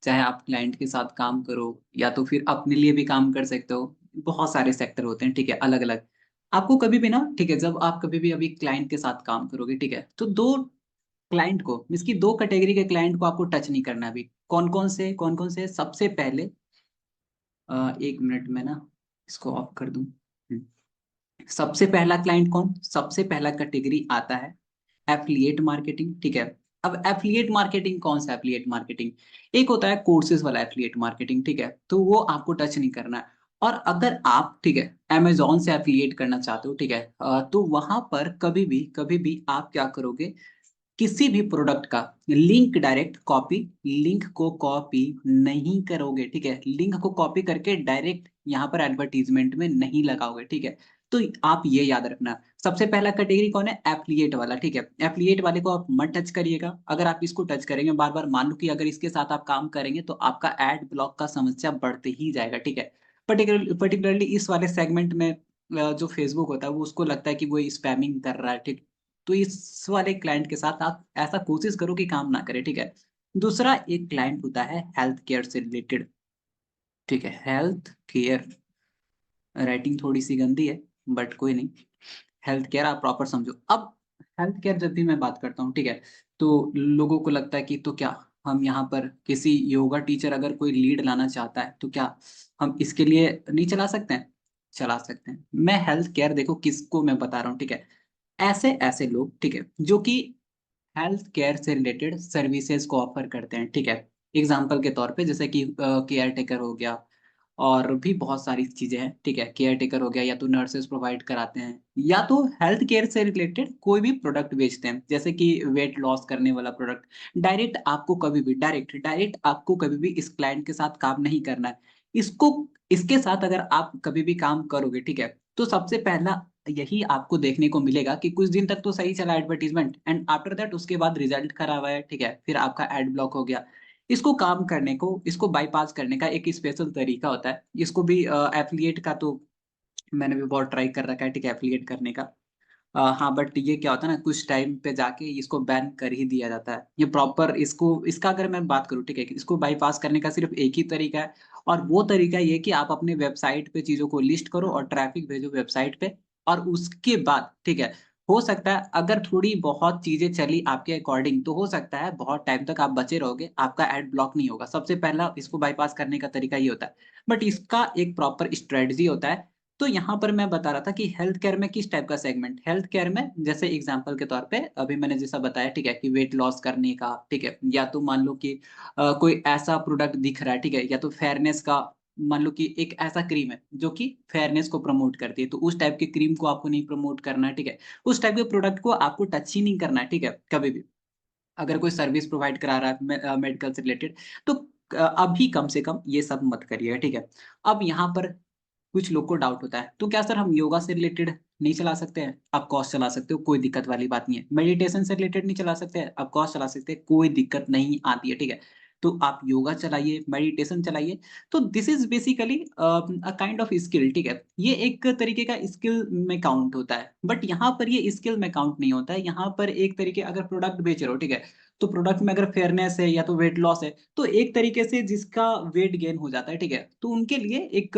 चाहे आप क्लाइंट के साथ काम करो या तो फिर अपने लिए भी काम कर सकते हो। बहुत सारे सेक्टर होते हैं, ठीक है, अलग-अलग। आपको कभी भी ना, ठीक है, जब आप कभी भी अभी क्लाइंट के साथ काम करोगे, ठीक है, तो 2 क्लाइंट को, इसकी 2 कैटेगरी के क्लाइंट को आपको टच नहीं करना है अभी। कौन-कौन से? सबसे पहले 1 मिनट में ना इसको ऑफ कर दूँ। हुँ। सबसे पहला क्लाइंट कौन? सबसे पहला कैटेगरी आता है एफ़िलिएट मार्केटिंग, ठीक है? अब एफ़िलिएट मार्केटिंग कौन-सा एफ़िलिएट मार्केटिंग? एक होता है कोर्सेज़ वाला एफ़िलिएट मार्केटिंग, ठीक है? तो वो आपको टच नहीं करना है। और अगर आप, ठीक है, अमेज़न से एफ़िलिएट करना चाहते हो, ठीक है? तो वहाँ पर कभी भी आप क्या करोगे, किसी भी प्रोडक्ट का लिंक डायरेक्ट कॉपी लिंक को कॉपी नहीं करोगे, ठीक है? लिंक को कॉपी करके डायरेक्ट यहाँ पर एडवर्टाइज़मेंट में नहीं लगाओगे, ठीक है? तो आप ये याद रखना, सबसे पहला कैटेगरी कौन है? एफ़िलिएट वाला, ठीक है? एफ़िलिएट वाले को आप मत टच करिएगा। अगर आप इसको टच करेंगे बार-बार, मान लो कि अगर इसके साथ आप काम करेंगे तो आपका एड ब्लॉक का समस्या बढ़ते ही जाएगा, ठीक है? पर्टिकुलरली इस वाले सेगमेंट में जो फ़ेसबुक होता है वो उसको लगता है कि वो स्पैमिंग कर रहा है, ठीक? तो इस वाले क्लाइंट के साथ आप ऐसा कोशिश करो कि काम ना करें, ठीक है? दूसरा एक क्लाइंट होता है हेल्थ केयर से रिलेटेड, ठीक है? हेल्थ केयर, राइटिंग थोड़ी-सी गंदी है, बट कोई नहीं। हेल्थ केयर आप प्रॉपर समझो। अब हेल्थ केयर जब भी मैं बात करता हूँ, ठीक है? तो लोगों को लगता है कि तो क्या हम यहाँ पर किसी योगा टीचर अगर कोई लीड लाना चाहता है, तो क्या हम इसके लिए नहीं चला सकते हैं? चला सकते हैं। मैं हेल्थ केयर, देखो किसको मैं बता रहा हूँ, ठीक है? ऐसे-ऐसे लोग, ठीक है, जो कि हेल्थ केयर से रिलेटेड सर्विसेज़ को ऑफ़र करते हैं, ठीक है? एग्ज़ाम्पल के तौर पे जैसे कि केयर टेकर हो गया और भी बहुत सारी चीज़ें हैं, ठीक है? केयर टेकर हो गया या तो नर्सेज़ प्रोवाइड कराते हैं या तो हेल्थ केयर से रिलेटेड कोई भी प्रोडक्ट बेचते हैं, जैसे कि वेट लॉस करने वाला प्रोडक्ट। डायरेक्ट आपको कभी भी इस क्लाइंट के साथ काम नहीं करना है। इसको इसके साथ अगर आप कभी भी काम करोगे, ठीक है? तो सबसे पहला यही आपको देखने को मिलेगा कि कुछ दिन तक तो सही चला एडवर्टाइज़मेंट एंड आफ्टर दैट उसके बाद रिज़ल्ट खराब आया, ठीक है? फिर आपका एड ब्लॉक हो गया। इसको काम करने को, इसको बायपास करने का एक स्पेशल तरीका होता है। इसको भी एफ़िलिएट का तो मैंने भी बहुत ट्राई कर रखा है, ठीक है, एफ़िलिएट करने का। हाँ, बट ये क्या होता है ना, कुछ टाइम पे जाके इसको बैन कर ही दिया जाता है। ये प्रॉपर इसको इसका अगर मैं बात करूँ, ठीक है, कि इसको बायपास करने का सिर्फ़ एक ही तरीका है और वो तरीका ये है कि आप अपने वेबसाइट पे चीज़ों को लिस्ट करो और ट्रैफ़िक भेजो वेबसाइट पे और उसके बाद, ठीक है, हो सकता है अगर थोड़ी बहुत चीज़ें चली आपके अकॉर्डिंग तो हो सकता है बहुत टाइम तक आप बचे रहोगे, आपका एड ब्लॉक नहीं होगा। सबसे पहला इसको बायपास करने का तरीका ये होता है। बट इसका एक प्रॉपर स्ट्रैटेजी होता है। तो यहाँ पर मैं बता रहा था कि हेल्थ केयर में किस टाइप का सेगमेंट, हेल्थ केयर में जैसे एग्जांपल के तौर पे अभी मैंने जैसा बताया, ठीक है, कि वेट लॉस करने का, ठीक है, या तो मान लो कि कोई ऐसा प्रोडक्ट दिख रहा है, ठीक है, या तो फेयरनेस का, मान लो कि एक ऐसा क्रीम है जो कि फेयरनेस को प्रमोट करती है, तो उस टाइप की क्रीम को आपको नहीं प्रमोट करना है, ठीक है, उस टाइप के प्रोडक्ट को आपको टच ही नहीं करना है, ठीक है, कभी भी। अगर कोई सर्विस प्रोवाइड करा रहा है मेडिकल से रिलेटेड तो अभी कम से कम ये सब मत करिएगा, ठीक है। अब यहाँ पर कुछ लोग को डाउट होता है, तो क्या सर हम योगा से रिलेटेड नहीं चला सकते हैं? ऑफ कोर्स चला सकते हो, कोई दिक्कत वाली बात नहीं है। मेडिटेशन से रिलेटेड नहीं चला सकते हैं? ऑफ कोर्स चला सकते हैं, कोई दिक्कत नहीं आती है, ठीक है? तो आप योगा चलाइए, मेडिटेशन चलाइए, तो this is basically a kind of skill, ठीक है? ये एक तरीके का स्किल में काउंट होता है, बट यहाँ पर ये स्किल में काउंट नहीं होता है, यहाँ पर एक तरीके अगर प्रोडक्ट बेच रहे हो, ठीक है? तो प्रोडक्ट में अगर फेयरनेस है या तो वेट लॉस है, तो एक तरीके से जिसका वेट गेन हो जाता है, ठीक है? तो उनके लिए एक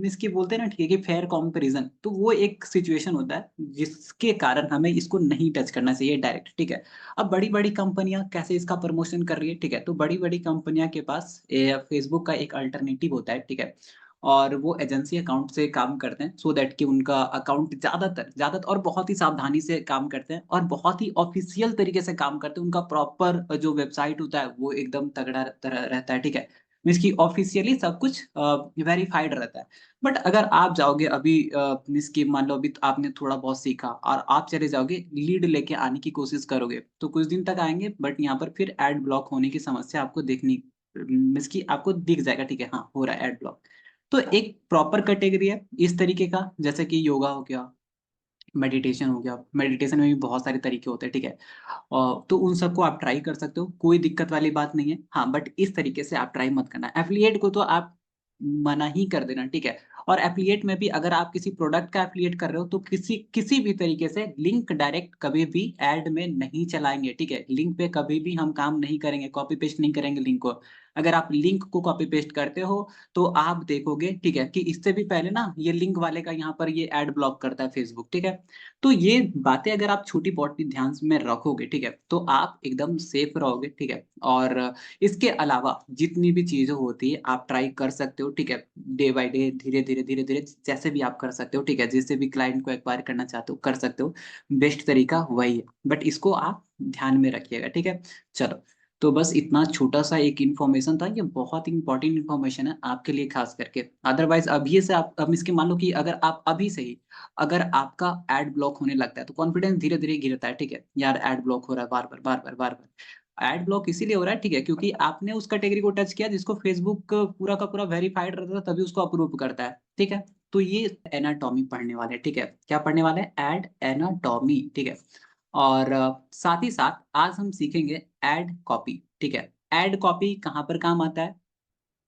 इसकी बोलते हैं ना, ठीक है, कि फेयर कंपैरिज़न, तो वो एक सिचुएशन होता है, जिसके कारण हमें इसको नहीं टच करना चाहिए डायरेक्ट, ठीक है? अब बड़ी-बड़ी कंपनियाँ कैसे इसका प्रमोशन कर रही है, ठीक है? तो बड़ी-बड़ी कंपनियाँ के पास फेसबुक का एक अल्टरनेटिव होता है, ठीक है? और वो एजेंसी अकाउंट से काम करते हैं सो दैट कि उनका अकाउंट ज़्यादातर और बहुत ही सावधानी से काम करते हैं और बहुत ही ऑफ़िशियल तरीके से काम करते हैं। उनका प्रॉपर जो वेबसाइट होता है वो एकदम तगड़ा तरह रहता है, ठीक है? मीन्स कि ऑफ़िशियली सब कुछ वेरिफ़ाइड रहता है। बट अगर आप जाओगे अभी मीन्स कि मान लो अभी आपने थोड़ा बहुत सीखा और आप चले जाओगे लीड लेके आने की कोशिश करोगे, तो कुछ दिन तक आएँगे बट यहाँ पर फिर एड ब्लॉक होने की समस्या आपको देखनी मीन्स कि आपको दिख जाएगा, ठीक है, हाँ, हो रहा है एड ब्लॉक। तो एक प्रॉपर कैटेगरी है इस तरीके का, जैसे कि योगा हो गया, मेडिटेशन हो गया। मेडिटेशन में भी बहुत सारे तरीके होते हैं, ठीक है? तो उन सबको आप ट्राई कर सकते हो, कोई दिक्कत वाली बात नहीं है। हाँ, बट इस तरीके से आप ट्राई मत करना। एफ़िलिएट को तो आप मना ही कर देना, ठीक है? और एफ़िलिएट में भी अगर आप किसी प्रोडक्ट का एफ़िलिएट कर रहे हो, तो किसी किसी भी तरीके से लिंक डायरेक्ट कभी भी ऐड में नहीं चलाएँगे, ठीक है? लिंक पे कभी भी हम काम नहीं करेंगे, कॉपी पेस्ट नहीं करेंगे लिंक को। अगर आप लिंक को कॉपी पेस्ट करते हो तो आप देखोगे, ठीक है, कि इससे भी पहले ना ये लिंक वाले का यहाँ पर ये ऐड ब्लॉक करता है फेसबुक, ठीक है। तो ये बातें अगर आप छोटी बहुत ध्यान में रखोगे, ठीक है, तो आप एकदम सेफ रहोगे, ठीक है। और इसके अलावा जितनी भी चीजें होती है आप ट्राई कर सकते हो, ठीक है, डे बाय डे, धीरे धीरे धीरे धीरे, जैसे भी आप कर सकते हो, ठीक है, जिससे भी क्लाइंट को एक्वायर करना चाहते हो कर सकते हो। बेस्ट तरीका वही है, बट इसको आप ध्यान में रखिएगा, ठीक है। चलो, तो बस इतना छोटा सा एक इन्फॉर्मेशन था, ये बहुत इंपॉर्टेंट इन्फॉर्मेशन है आपके लिए खास करके। अदरवाइज अभी से आप अब इसके मान लो कि अगर आप अभी से ही अगर आपका एड ब्लॉक होने लगता है तो कॉन्फिडेंस धीरे धीरे गिरता है, ठीक है, यार एड ब्लॉक हो रहा है बार बार बार बार बार बार। एड ब्लॉक इसीलिए हो रहा है, ठीक है, क्योंकि आपने उस कैटेगरी को टच किया जिसको फेसबुक पूरा का पूरा वेरीफाइड रहता है, तभी उसको अप्रूव करता है, ठीक है। तो ये एनाटॉमी पढ़ने वाले हैं, ठीक है, क्या पढ़ने वाले हैं, एड एनाटॉमी, ठीक है। और साथ ही साथ आज हम सीखेंगे एड कॉपी, ठीक है। एड कॉपी कहाँ पर काम आता है,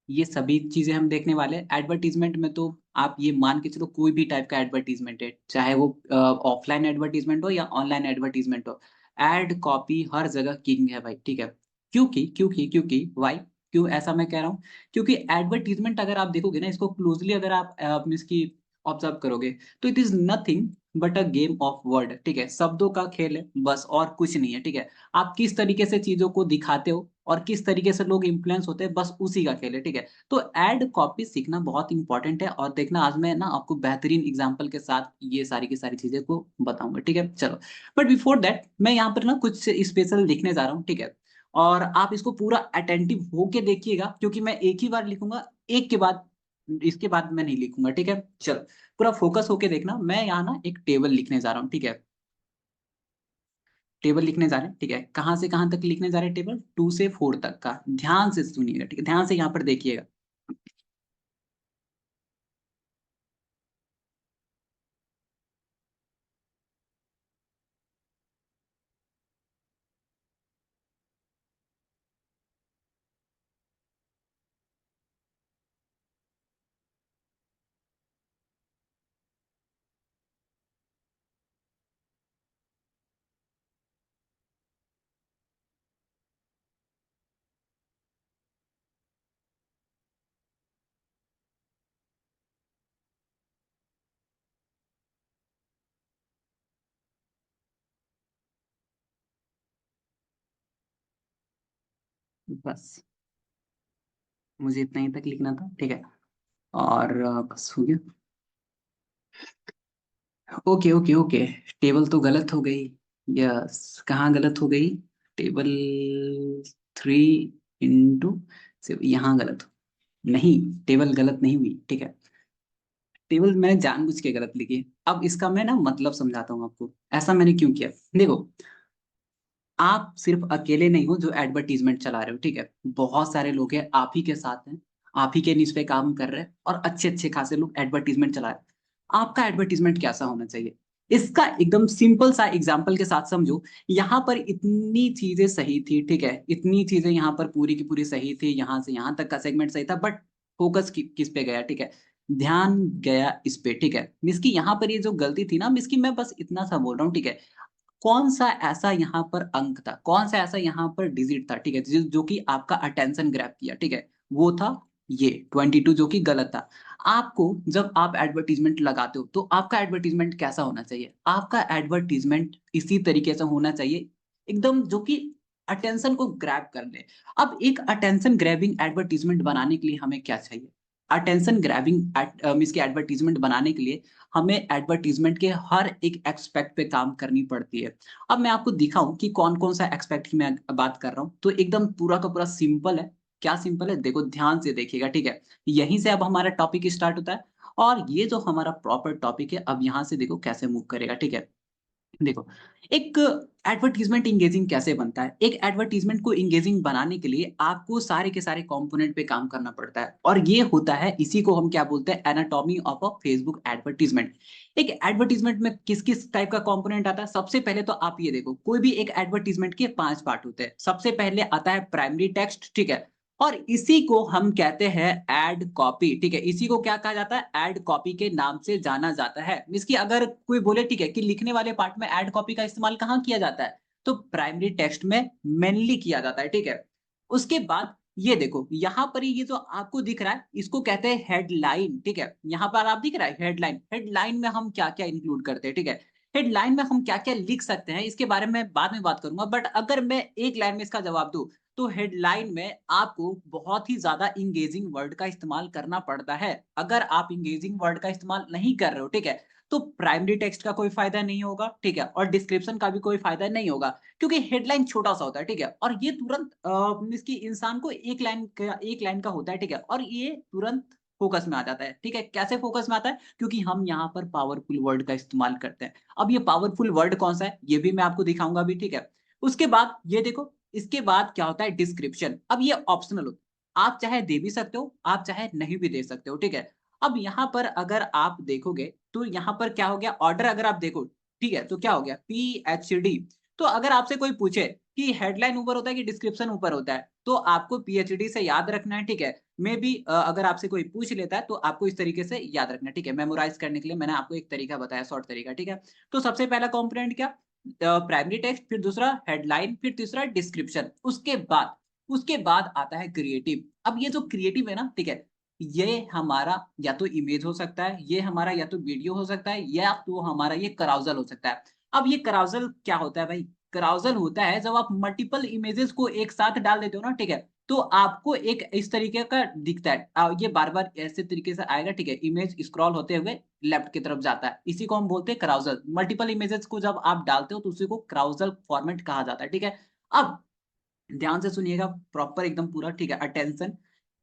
ये सभी चीजें हम देखने वाले हैं। एडवर्टीजमेंट में तो आप ये मान के चलो कोई भी टाइप का एडवर्टीजमेंट है, चाहे वो ऑफलाइन एडवर्टीजमेंट हो या ऑनलाइन एडवर्टीजमेंट हो, एड कॉपी हर जगह किंग है भाई, ठीक है। क्योंकि वाई, क्यों ऐसा मैं कह रहा हूँ, क्योंकि एडवर्टीजमेंट अगर आप देखोगे ना, इसको क्लोजली अगर आप इसकी ऑब्जर्व करोगे, तो it is nothing but a game of word, ठीक है, शब्दों का खेल है बस, और कुछ नहीं है, ठीक है। आप किस तरीके से चीजों को दिखाते हो और किस तरीके से लोग इन्फ्लुएंस होते हैं, बस उसी का खेल है, ठीक है। तो एड कॉपी सीखना बहुत इंपॉर्टेंट है, और देखना आज मैं ना आपको बेहतरीन एग्जांपल के साथ ये सारी की सारी चीजें को बताऊंगा, ठीक है। चलो, बट बिफोर दैट मैं यहाँ पर ना कुछ स्पेशल लिखने जा रहा हूँ, ठीक है। और आप इसको पूरा अटेंटिव होके देखिएगा, क्योंकि मैं एक ही बार लिखूंगा, एक के बाद इसके बाद मैं नहीं लिखूंगा, ठीक है। चलो, पूरा फोकस होके देखना, मैं यहाँ ना एक टेबल लिखने जा रहा हूँ, ठीक है। टेबल लिखने जा रहे हैं, ठीक है, कहाँ से कहाँ तक लिखने जा रहे हैं, टेबल 2 से 4 तक का, ध्यान से सुनिएगा, ठीक है, ध्यान से यहाँ पर देखिएगा। बस मुझे इतना ही तक लिखना था, ठीक है। और बस हो गया। ओके ओके ओके, टेबल तो गलत हो गई। यस, कहाँ गलत हो गई, टेबल 3 इंटू यहाँ गलत हो, नहीं, टेबल गलत नहीं हुई, ठीक है। टेबल मैंने जानबूझ के गलत लिखी है। अब इसका मैं ना मतलब समझाता हूँ आपको, ऐसा मैंने क्यों किया। देखो, आप सिर्फ अकेले नहीं हो जो एडवर्टीजमेंट चला रहे हो, ठीक है, बहुत सारे लोग हैं आप ही के साथ हैं, आप ही के निज पे काम कर रहे हैं, और अच्छे अच्छे खासे लोग एडवर्टीजमेंट चला रहे हैं। आपका एडवर्टीजमेंट कैसा होना चाहिए, इसका एकदम सिंपल सा एग्जांपल के साथ समझो। यहाँ पर इतनी चीजें सही थी, ठीक है, इतनी चीजें यहाँ पर पूरी की पूरी सही थी, यहाँ से यहाँ तक का सेगमेंट सही था, बट फोकस किस पे गया, ठीक है, ध्यान गया इस पे, ठीक है। मिस की यहाँ पर ये जो गलती थी ना, मिस की मैं बस इतना सा बोल रहा हूँ, ठीक है, कौन सा ऐसा यहाँ पर अंक था, कौन सा ऐसा यहाँ पर डिजिट था, ठीक है, जो कि आपका अटेंशन ग्रैब किया, ठीक है, वो था ये 22, जो कि गलत था। आपको जब आप एडवर्टीजमेंट लगाते हो तो आपका एडवर्टीजमेंट कैसा होना चाहिए, आपका एडवर्टीजमेंट इसी तरीके से होना चाहिए, एकदम जो कि अटेंशन को ग्रैब कर ले। अब एक अटेंशन ग्रैबिंग एडवर्टीजमेंट बनाने के लिए हमें क्या चाहिए, अटेंशन ग्रैबिंग इसके एडवर्टीजमेंट बनाने के लिए हमें एडवर्टीजमेंट के हर एक एक्सपेक्ट पे काम करनी पड़ती है। अब मैं आपको दिखाऊं कि कौन कौन सा एक्सपेक्ट की मैं बात कर रहा हूं, तो एकदम पूरा का पूरा सिंपल है। क्या सिंपल है, देखो ध्यान से देखिएगा, ठीक है। यहीं से अब हमारा टॉपिक स्टार्ट होता है, और ये जो हमारा प्रॉपर टॉपिक है, अब यहाँ से देखो कैसे मूव करेगा, ठीक है। देखो, एक एडवर्टीजमेंट इंगेजिंग कैसे बनता है, एक एडवर्टीजमेंट को इंगेजिंग बनाने के लिए आपको सारे के सारे कंपोनेंट पे काम करना पड़ता है, और ये होता है, इसी को हम क्या बोलते हैं, anatomy of a Facebook advertisement. एक एडवर्टीजमेंट में किस किस टाइप का कंपोनेंट आता है, सबसे पहले तो आप ये देखो, कोई भी एक एडवर्टीजमेंट के 5 पार्ट होते हैं। सबसे पहले आता है प्राइमरी टेक्स्ट, ठीक है, और इसी को हम कहते हैं एड कॉपी, ठीक है, इसी को क्या कहा जाता है, एड कॉपी के नाम से जाना जाता है। इसकी अगर कोई बोले, ठीक है, कि लिखने वाले पार्ट में एड कॉपी का इस्तेमाल कहाँ किया जाता है, तो प्राइमरी टेक्स्ट में मेनली किया जाता है, ठीक है। उसके बाद ये देखो यहाँ पर ये जो आपको दिख रहा है इसको कहते हैं हेडलाइन, ठीक है। यहाँ पर आप दिख रहा है हेडलाइन। हेडलाइन में हम क्या क्या इंक्लूड करते हैं, ठीक है। हेडलाइन में हम क्या क्या लिख सकते हैं इसके बारे में बाद में बात करूंगा, बट अगर मैं एक लाइन में इसका जवाब दूं तो हेडलाइन में आपको बहुत ही ज्यादा इंगेजिंग वर्ड का इस्तेमाल करना पड़ता है। अगर आप इंगेजिंग वर्ड का इस्तेमाल नहीं कर रहे हो, ठीक है, तो प्राइमरी टेक्स्ट का कोई फायदा नहीं होगा, ठीक है, और डिस्क्रिप्शन का भी कोई फायदा नहीं होगा, क्योंकि हेडलाइन छोटा सा होता है, ठीक है, और ये तुरंत इसकी इंसान को एक लाइन का होता है, ठीक है, और ये तुरंत फोकस में आ जाता है, ठीक है। कैसे फोकस में आता है? क्योंकि हम यहाँ पर पावरफुल वर्ड का इस्तेमाल करते हैं। अब ये पावरफुल वर्ड कौन सा है ये भी मैं आपको दिखाऊंगा भी, ठीक है। उसके बाद ये देखो, इसके बाद क्या होता है, डिस्क्रिप्शन। अब ये ऑप्शनल होता है, आप चाहे दे भी सकते हो, आप चाहे नहीं भी दे सकते हो, ठीक है। अब यहाँ पर अगर आप देखोगे तो यहाँ पर क्या हो गया, ऑर्डर अगर आप देखो, ठीक है, तो क्या हो गया, PhD। तो अगर आपसे कोई पूछे कि हेडलाइन ऊपर होता है कि डिस्क्रिप्शन ऊपर होता है, तो आपको PhD से याद रखना है, ठीक है। मे बी अगर आपसे कोई पूछ लेता है तो आपको इस तरीके से याद रखना है, ठीक है। मेमोराइज करने के लिए मैंने आपको एक तरीका बताया, शॉर्ट तरीका, ठीक है। तो सबसे पहला कंपोनेंट क्या, प्राइमरी टेक्स्ट, फिर दूसरा हेडलाइन, फिर तीसरा डिस्क्रिप्शन। उसके बाद आता है क्रिएटिव। अब ये जो क्रिएटिव है ना, ठीक है, ये हमारा या तो इमेज हो सकता है, ये हमारा या तो वीडियो हो सकता है, या तो हमारा ये कराउजल हो सकता है। अब ये कराउजल क्या होता है भाई? कराउजल होता है जब आप मल्टीपल इमेजेस को एक साथ डाल देते हो ना, ठीक है, तो आपको एक इस तरीके का दिखता है। ये बार बार ऐसे तरीके से आएगा, ठीक है, इमेज स्क्रॉल होते हुए लेफ्ट की तरफ जाता है, इसी को हम बोलते हैं कराउजल। मल्टीपल इमेजेस को जब आप डालते हो तो उसी को कराउजल फॉर्मेट कहा जाता है, ठीक है। अब ध्यान से सुनिएगा, प्रॉपर एकदम पूरा, ठीक है, अटेंशन,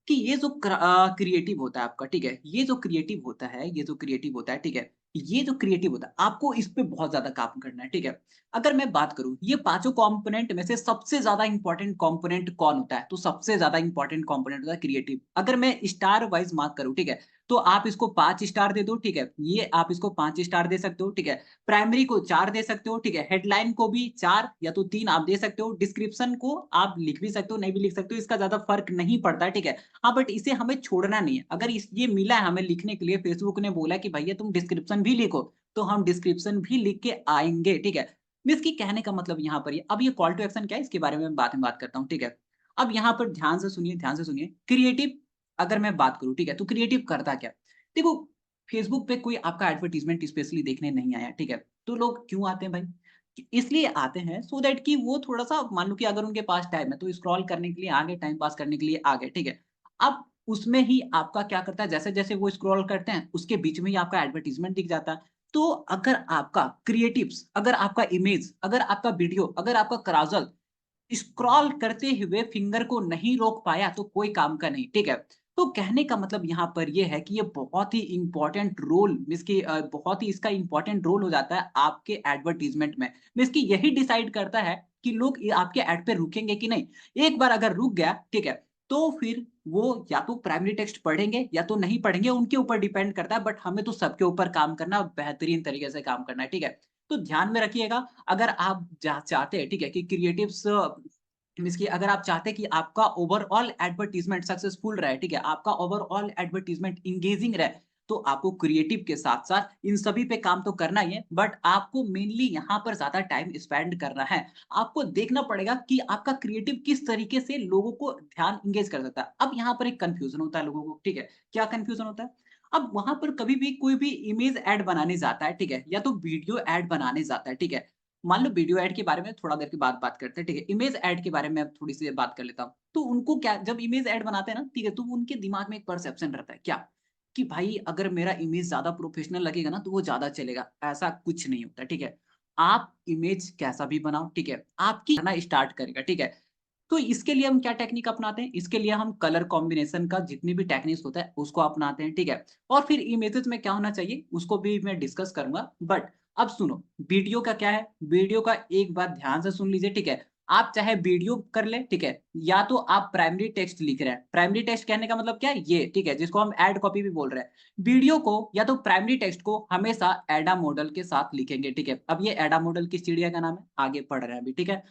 कि ये जो क्रिएटिव होता है आपका, ठीक है, ये जो क्रिएटिव होता है, ये जो क्रिएटिव होता है, ठीक है, ये जो क्रिएटिव होता है आपको इस पे बहुत ज्यादा काम करना है, ठीक है। अगर मैं बात करूं ये पांचों कंपोनेंट में से सबसे ज्यादा इंपॉर्टेंट कंपोनेंट कौन होता है, तो सबसे ज्यादा इंपॉर्टेंट कंपोनेंट होता है क्रिएटिव। अगर मैं स्टार वाइज मार्क करूं, ठीक है, तो आप इसको 5 स्टार दे दो, ठीक है, ये आप इसको 5 स्टार दे सकते हो, ठीक है। प्राइमरी को 4 दे सकते हो, ठीक है, हेडलाइन को भी 4 या तो 3 आप दे सकते हो, डिस्क्रिप्शन को आप लिख भी सकते हो, नहीं भी लिख सकते हो, इसका ज्यादा फर्क नहीं पड़ता है, ठीक है। हाँ, बट इसे हमें छोड़ना नहीं है। अगर ये मिला है हमें लिखने के लिए, फेसबुक ने बोला कि भैया तुम डिस्क्रिप्शन भी लिखो, तो हम डिस्क्रिप्शन भी लिख के आएंगे, ठीक है। इसकी कहने का मतलब यहाँ पर अब ये कॉल टू एक्शन क्या है इसके बारे में बाद में बात करता हूँ, ठीक है। अब यहाँ पर ध्यान से सुनिए, ध्यान से सुनिए, क्रिएटिव अगर मैं बात करूँ, ठीक है, तो क्रिएटिव करता क्या? देखो, फेसबुक पे कोई आपका एडवर्टीजमेंट स्पेशली देखने नहीं आया, ठीक है, तो लोग क्यों आते हैं भाई? इसलिए आते हैं सो दैट कि वो थोड़ा-सा, मान लो कि अगर उनके पास टाइम है तो स्क्रॉल करने के लिए आ गए, टाइम पास करने के लिए आ गए, ठीक है। अब उसमें ही आपका क्या करता है, जैसे-जैसे वो स्क्रॉल करते हैं, उसके बीच में ही आपका एडवर्टाइज़मेंट दिख जाता है। तो अगर आपका क्रिएटिव्स, अगर आपका इमेज, अगर आपका वीडियो, अगर आपका कराउज़ल स्क्रॉल करते हुए फिंगर को नहीं रोक पाया तो कोई काम का नहीं, ठीक है। तो कहने का मतलब यहाँ पर ये है कि ये बहुत ही इंपॉर्टेंट रोल इसकी बहुत ही इसका इंपॉर्टेंट रोल हो जाता है आपके एडवर्टाइजमेंट में। मीन्स कि यही डिसाइड करता है कि लोग ये आपके एड पे रुकेंगे कि नहीं। एक बार अगर रुक गया, ठीक है, तो फिर वो या तो प्राइमरी टेक्स्ट पढ़ेंगे या तो नहीं पढ़ेंगे, उनके ऊपर डिपेंड करता है, बट हमें तो सबके ऊपर काम करना है और बेहतरीन तरीके से काम करना है, ठीक है। तो ध्यान में रखिएगा, अगर आप चाहते हैं, ठीक है, कि क्रिएटिव्स मीन्स कि अगर आप चाहते हैं कि आपका ओवरऑल एडवर्टाइजमेंट सक्सेसफुल रहे, ठीक है, आपका ओवरऑल एडवर्टाइजमेंट इंगेजिंग रहे, तो आपको क्रिएटिव के साथ-साथ इन सभी पे काम तो करना ही है, बट आपको मेनली यहाँ पर ज़्यादा टाइम स्पेंड करना है। आपको देखना पड़ेगा कि आपका क्रिएटिव किस तरीके से लोगों को ध्यान एंगेज कर सकता है। अब यहाँ पर एक कन्फ्यूजन होता है लोगों को, ठीक है, क्या कन्फ्यूजन होता है? अब वहाँ पर कभी भी कोई भी इमेज ऐड बनाने जाता है, ठीक है, या तो वीडियो ऐड बनाने जाता है, ठीक है। मान लो वीडियो ऐड के बारे में थोड़ा देर के बाद बात करते हैं, ठीक है। इमेज ऐड के बारे में अब थोड़ी-सी बात कर लेता हूँ। तो उनको क्या, जब इमेज ऐड बनाते हैं ना, ठीक है, तो उनके दिमाग में एक परसेप्शन रहता है, क्या? कि भाई अगर मेरा इमेज ज़्यादा प्रोफेशनल लगेगा ना, तो वो ज़्यादा चलेगा। ऐसा कुछ नहीं होता, ठीक है। आप इमेज कैसा भी बनाओ, ठीक है, आपकी करना स्टार्ट करेगा, ठीक है। तो इसके लिए हम क्या टेक्निक अपनाते हैं? इसके लिए हम कलर कॉम्बिनेशन का जितनी भी टेक्निक्स होता है, उसको अपनाते हैं, ठीक है? और फिर इमेजेस में क्या होना चाहिए, उसको भी मैं डिस्कस करूँगा। बट अब सुनो, वीडियो का क्या है? वीडियो का एक बात ध्यान से सुन लीजिए, ठीक है? आप चाहे वीडियो कर लें, ठीक है? या तो आप प्राइमरी टेक्स्ट लिख रहे हैं। प्राइमरी टेक्स्ट कहने का मतलब क्या है? ये, ठीक है? जिसको हम ऐड कॉपी भी बोल रहे हैं। वीडियो को या तो प्राइमरी टेक्स्ट को हमेशा एडा मॉडल के साथ लिखेंगे, ठीक है? अब ये एडा मॉडल किस चिड़िया का नाम है? आगे पढ़ रहे हैं अभी, ठीक है?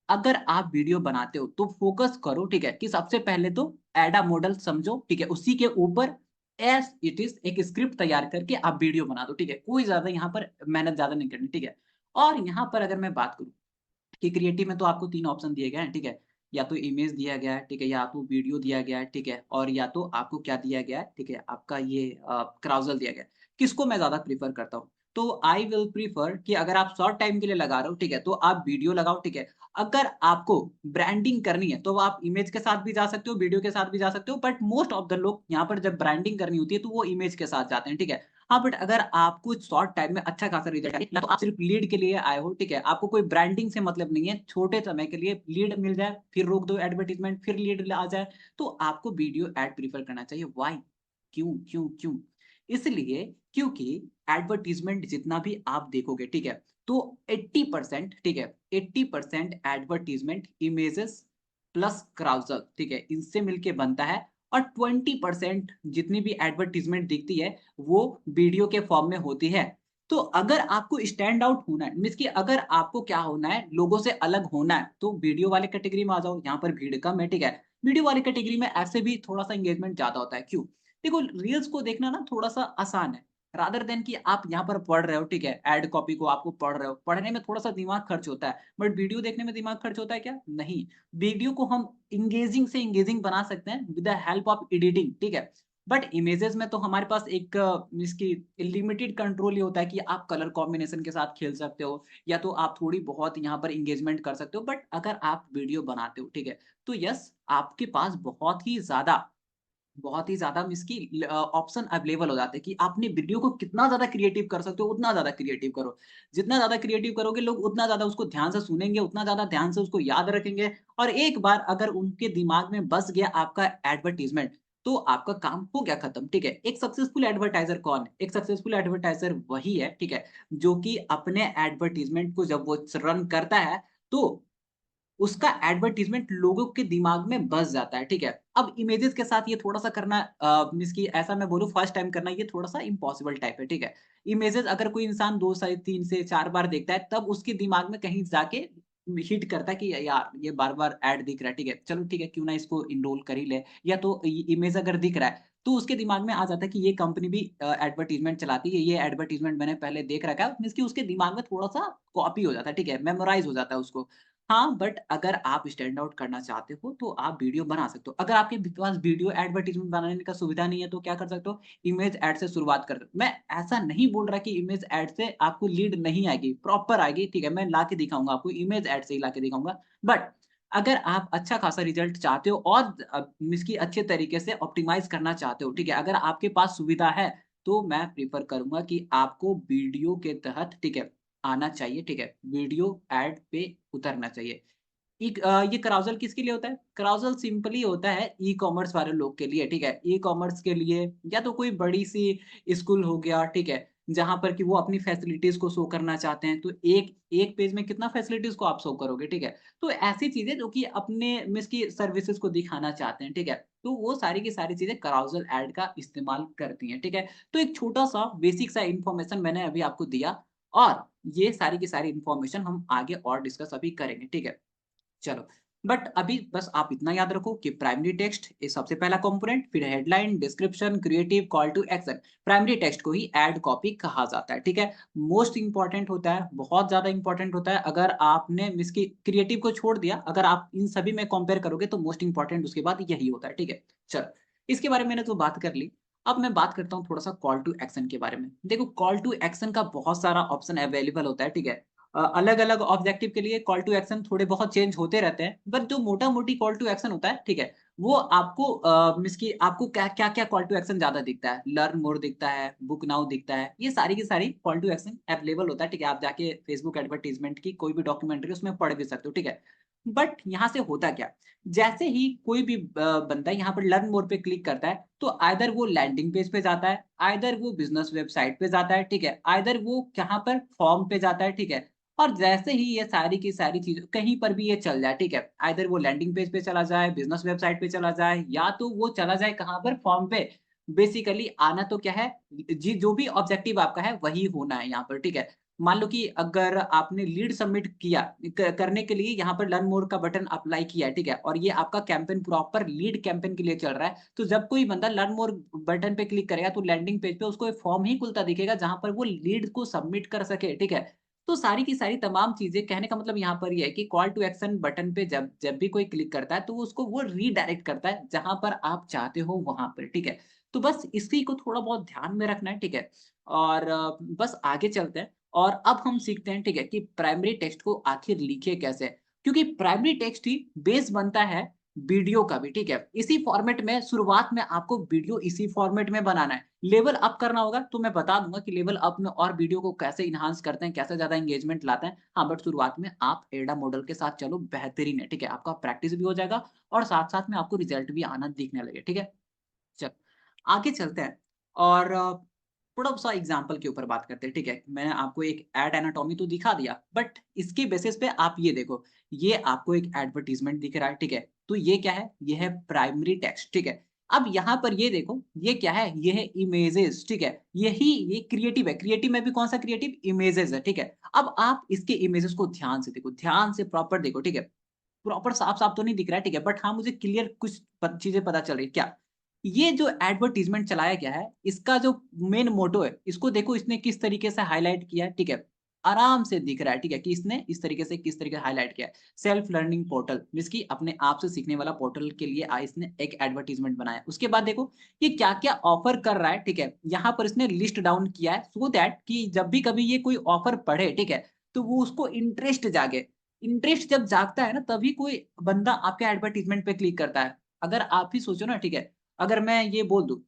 अगर आप वीडियो बनाते हो तो फोकस करो, ठीक है, कि सबसे पहले तो एडा मॉडल समझो, ठीक है, उसी के ऊपर एज इट इज एक स्क्रिप्ट तैयार करके आप वीडियो बना दो, ठीक है, कोई ज्यादा यहाँ पर मेहनत ज्यादा नहीं करनी, ठीक है। और यहाँ पर अगर मैं बात करूँ कि क्रिएटिव में तो आपको 3 ऑप्शन दिए गए हैं, ठीक है। या तो इमेज दिया गया है, ठीक है, या तो वीडियो दिया गया है, ठीक है, और या तो आपको क्या दिया गया है, ठीक है, आपका ये क्राउज़ल दिया गया है। किसको मैं ज़्यादा प्रेफ़र करता हूँ? तो आई विल प्रेफ़र कि अगर आप शॉर्ट टाइम के लिए लगा रहे हो, ठीक है, तो आप वीडियो लगाओ, ठीक है। अगर आपको ब्रांडिंग करनी है, तो आप इमेज के साथ भी जा सकते हो, वीडियो के साथ भी जा सकते हो, बट मोस्ट ऑफ द लोग यहाँ पर जब ब्रांडिंग करनी होती है, तो वो इमेज के साथ जाते हैं, ठीक है। हाँ, बट अगर आपको शॉर्ट टाइम में अच्छा खासा रिज़ल्ट चाहिए, या तो आप सिर्फ़ लीड के लिए आए हो, ठीक है, आपको कोई ब्रांडिंग से मतलब नहीं है, छोटे समय के लिए लीड मिल जाए, फिर रोक दो एडवर्टाइज़मेंट, फिर लीड आ जाए, तो आपको वीडियो एड प्रेफ़र करना चाहिए। व्हाई? क्यों, क्यों, क्यों? इसलिए क्योंकि एडवर्टाइज़मेंट जितना भी आप देखोगे, ठीक है, तो 80% ठीक है, 80% एडवर्टाइज़मेंट इमेजेस प्लस क्राउज़ल, ठीक है, इनसे मिलके बनता है और 20% जितनी भी एडवर्टाइज़मेंट दिखती है, वो वीडियो के फॉर्म में होती है। तो अगर आपको स्टैंड आउट होना है, मीन्स कि अगर आपको क्या होना है, लोगों से अलग होना है, तो वीडियो वाले कैटेगरी में आ जाओ, यहाँ पर भीड़ कम है, ठीक है। वीडियो वाली कैटेगरी में ऐसे भी थोड़ा-सा एंगेजमेंट ज़्यादा होता है, क्यों? देखो रील्स को देखना ना थोड़ा-सा आसान है, रादर देन कि आप यहाँ पर पढ़ रहे हो, ठीक है, एड कॉपी को आपको पढ़ रहे हो, पढ़ने में थोड़ा-सा दिमाग खर्च होता है, बट वीडियो देखने में दिमाग खर्च होता है क्या? नहीं। वीडियो को हम एंगेजिंग से एंगेजिंग बना सकते हैं with the help of editing, ठीक है। बट इमेजेस में तो हमारे पास एक इसकी लिमिटेड कंट्रोल ये होता है कि आप कलर कॉम्बिनेशन के साथ खेल सकते हो या तो आप थोड़ी बहुत यहाँ पर एंगेजमेंट कर सकते हो। बट अगर आप वीडियो बनाते हो, ठीक है, तो यस आपके पास बहुत ही ज़्यादा इसकी ऑप्शन अवेलेबल हो जाते हैं कि आपने वीडियो को कितना ज़्यादा क्रिएटिव कर सकते हो, उतना ज़्यादा क्रिएटिव करो। जितना ज़्यादा क्रिएटिव करोगे, लोग उतना ज़्यादा उसको ध्यान से सुनेंगे, उतना ज़्यादा ध्यान से उसको याद रखेंगे और एक बार अगर उनके दिमाग में बस गया आपका एडवर्टाइज़मेंट, तो आपका काम हो गया खत्म, ठीक है। एक सक्सेसफुल एडवर्टाइज़र कौन है? एक सक्सेसफुल एडवर्टाइज़र वही है, ठीक है, जो कि अपने एडवर्टाइज़मेंट को जब वो रन करता है, तो उसका एडवर्टाइज़मेंट लोगों के दिमाग में बस जाता है, ठीक है? अब इमेजेस के साथ ये थोड़ा-सा करना मीन्स कि ऐसा मैं बोलूँ फर्स्ट टाइम करना ये थोड़ा-सा इम्पॉसिबल टाइप है, ठीक है? इमेजेस अगर कोई इंसान 2 से 3 से 4 बार देखता है, तब उसके दिमाग में कहीं जाके हिट करता है कि यार ये बार-बार ऐड दिख रहा है, ठीक है? चलो ठीक है, क्यों ना इसको इनरोल कर ही ले या तो इमेज अगर दिख रहा है, तो उसके दिमाग में आ जाता है कि ये कंपनी भी एडवर्टाइज़मेंट चलाती है, ये एडवर्टाइज़मेंट मैंने पहले देख रखा है, मीन्स कि उसके दिमाग में थोड़ा-सा कॉपी हो जाता है, ठीक है? मेमोराइज़ हो जाता है उसको। हाँ, बट अगर आप स्टैंड आउट करना चाहते हो, तो आप वीडियो बना सकते हो। अगर आपके पास वीडियो एडवर्टाइज़मेंट बनाने का सुविधा नहीं है, तो क्या कर सकते हो? इमेज ऐड से शुरुआत कर सकते हो। मैं ऐसा नहीं बोल रहा कि इमेज ऐड से आपको लीड नहीं आएगी, प्रॉपर आएगी, ठीक है? मैं ला के दिखाऊँगा आपको, इमेज ऐड से ही ला के दिखाऊँगा। बट अगर आप अच्छा खासा रिज़ल्ट चाहते हो और इसकी अच्छे तरीके से ऑप्टिमाइज़ करना चाहते हो, ठीक है? अगर आपके पास सुविधा है, तो मैं प्रेफ़र करूँगा कि आपको वीडियो के तहत, ठीक है, आना चाहिए, ठीक है? वीडियो ऐड पे उतरना चाहिए। ये कराउज़ल किसके लिए होता है? कराउज़ल सिंपली होता है ई-कॉमर्स वाले लोग के लिए, ठीक है? ई-कॉमर्स के लिए या तो कोई बड़ी-सी स्कूल हो गया, ठीक है? जहाँ पर कि वो अपनी फैसिलिटीज़ को शो करना चाहते हैं, तो एक एक पेज में कितना फैसिलिटीज़ को आप शो करोगे, ठीक है? तो ऐसी चीज़ें जो कि अपने मीन्स की सर्विसेज़ को दिखाना चाहते हैं, ठीक है? तो वो सारी की सारी चीज़ें कराउज़ल ऐड का इस्तेमाल करती हैं, ठीक है? तो एक छोटा-सा बेसिक सा इन्फॉर्मेशन मैंने अभी आपको दिया और ये सारी की सारी इन्फॉर्मेशन हम आगे और डिस्कस अभी करेंगे, ठीक है? चलो, बट अभी बस आप इतना याद रखो कि प्राइमरी टेक्स्ट ये सबसे पहला कंपोनेंट, फिर headline, description, creative, call to action. Primary text को ही ऐड कॉपी कहा जाता है, ठीक है? मोस्ट इम्पोर्टेंट होता है, बहुत ज़्यादा इम्पोर्टेंट होता है। अगर आपने इसकी क्रिएटिव को छोड़ दिया, अगर आप इन सभी में कंपेयर करोगे तो मोस्ट इम्पोर्टेंट उसके बाद यही होता है, ठीक है? चलो, इसके बारे में मैंने तो बात कर ली। अब मैं बात करता हूँ थोड़ा-सा कॉल टू एक्शन के बारे में। देखो कॉल टू एक्शन का बहुत सारा ऑप्शन अवेलेबल होता है, ठीक है? अलग-अलग ऑब्जेक्टिव के लिए कॉल टू एक्शन थोड़े बहुत चेंज होते रहते हैं, बट जो मोटा-मोटी कॉल टू एक्शन होता है, ठीक है? वो आपको मीन्स कि आपको क्या-क्या कॉल टू एक्शन ज़्यादा दिखता है? लर्न मोर दिखता है, बुक नाउ दिखता है, ये सारी की सारी कॉल टू एक्शन अवेलेबल होता है, ठीक है? आप जाके फेसबुक एडवर्टाइज़मेंट की कोई भी डॉक्यूमेंट्री उसमें पढ़ भी सकते हो, ठीक है? बट यहाँ से होता क्या? जैसे ही कोई भी बंदा यहाँ पर लर्न मोर पे क्लिक करता है, तो आइदर वो लैंडिंग पेज पे जाता है, आइदर वो बिज़नेस वेबसाइट पे जाता है, ठीक है? आइदर वो कहाँ पर फॉर्म पे जाता है, ठीक है? और जैसे ही ये सारी की सारी चीज़ें कहीं पर भी ये चल जाए, ठीक है? आइदर वो लैंडिंग पेज पे चला जाए, बिज़नेस वेबसाइट पे चला जाए या तो वो चला जाए कहाँ पर फॉर्म पे। बेसिकली आना तो क्या है, जी जो भी ऑब्जेक्टिव आपका है वही होना है यहाँ पर, ठीक है? मान लो कि अगर आपने लीड सबमिट किया करने के लिए यहाँ पर लर्न मोर का बटन अप्लाई किया है, ठीक है? और ये आपका कैंपेन प्रॉपर लीड कैंपेन के लिए चल रहा है, तो जब कोई बंदा लर्न मोर बटन पे क्लिक करेगा तो लैंडिंग पेज पे उसको एक फॉर्म ही खुलता दिखेगा जहाँ पर वो लीड को सबमिट कर सके, ठीक है? तो सारी की सारी तमाम चीजें, कहने का मतलब यहाँ पर ये है कि कॉल टू एक्शन बटन पे जब जब भी कोई क्लिक करता है तो वो उसको वो रीडायरेक्ट करता है जहां पर आप चाहते हो वहां पर, ठीक है। तो बस इसी को थोड़ा बहुत ध्यान में रखना है, ठीक है। और बस आगे चलते हैं और अब हम सीखते हैं, ठीक है, कि प्राइमरी टेक्स्ट को आखिर लिखे कैसे, क्योंकि प्राइमरी टेक्स्ट ही बेस बनता है वीडियो का भी, ठीक है। इसी फॉर्मेट में शुरुआत में आपको वीडियो इसी फॉर्मेट में बनाना है। लेवल अप करना होगा तो मैं बता दूंगा कि लेवल अप में और वीडियो को कैसे इन्हांस करते हैं, कैसे ज्यादा एंगेजमेंट लाते हैं। हाँ, बट शुरुआत में आप एडा मॉडल के साथ चलो, बेहतरीन है, ठीक है। आपका प्रैक्टिस भी हो जाएगा और साथ साथ में आपको रिजल्ट भी आना दिखने लगे, ठीक है। चल आगे चलते हैं और थोड़ा सा एग्जाम्पल के ऊपर बात करते हैं, ठीक है। मैंने आपको एक एड एनाटॉमी तो दिखा दिया, बट इसके बेसिस पे आप ये देखो, ये आपको एक एडवर्टीजमेंट दिख रहा है, ठीक है। तो ये क्या है, ये है प्राइमरी टेक्स्ट, ठीक है। अब यहाँ पर ये देखो, ये क्या है, ये है इमेजेस, ठीक है। यही ये क्रिएटिव है, क्रिएटिव में भी कौन सा क्रिएटिव, इमेजेस है, ठीक है। अब आप इसके इमेजेस को ध्यान से देखो, ध्यान से प्रॉपर देखो, ठीक है। प्रॉपर साफ-साफ तो नहीं दिख रहा है, ठीक है, बट हाँ, मुझे क्लियर कुछ प चीज़ें पता चल रही है। क्या? ये जो एडवर्टाइज़मेंट चलाया गया है, इसका जो मेन मोटो है, इसको देखो इसने किस तरीके से हाइलाइट किया है, ठीक है? आराम से दिख रहा है, ठीक है, कि इसने इस तरीके से किस तरीके से हाइलाइट किया है। सेल्फ लर्निंग पोर्टल, मीन्स कि अपने आप से सीखने वाला पोर्टल के लिए इसने एक एडवर्टाइज़मेंट बनाया है। उसके बाद देखो, ये क्या-क्या ऑफर कर रहा है, ठीक है? यहाँ पर इसने लिस्ट डाउन किया है सो दैट कि जब भी कभी ये कोई ऑफर पढ़े, ठीक है? तो वो उसको इंटरेस्ट जागे। इंटरेस्ट जब जागता है ना, तभी कोई बंदा आपके एडवर्टाइज़मेंट पे क्लिक करता है। अगर आप ही सोचो ना, ठीक है, अगर मैं ये बोल दूँ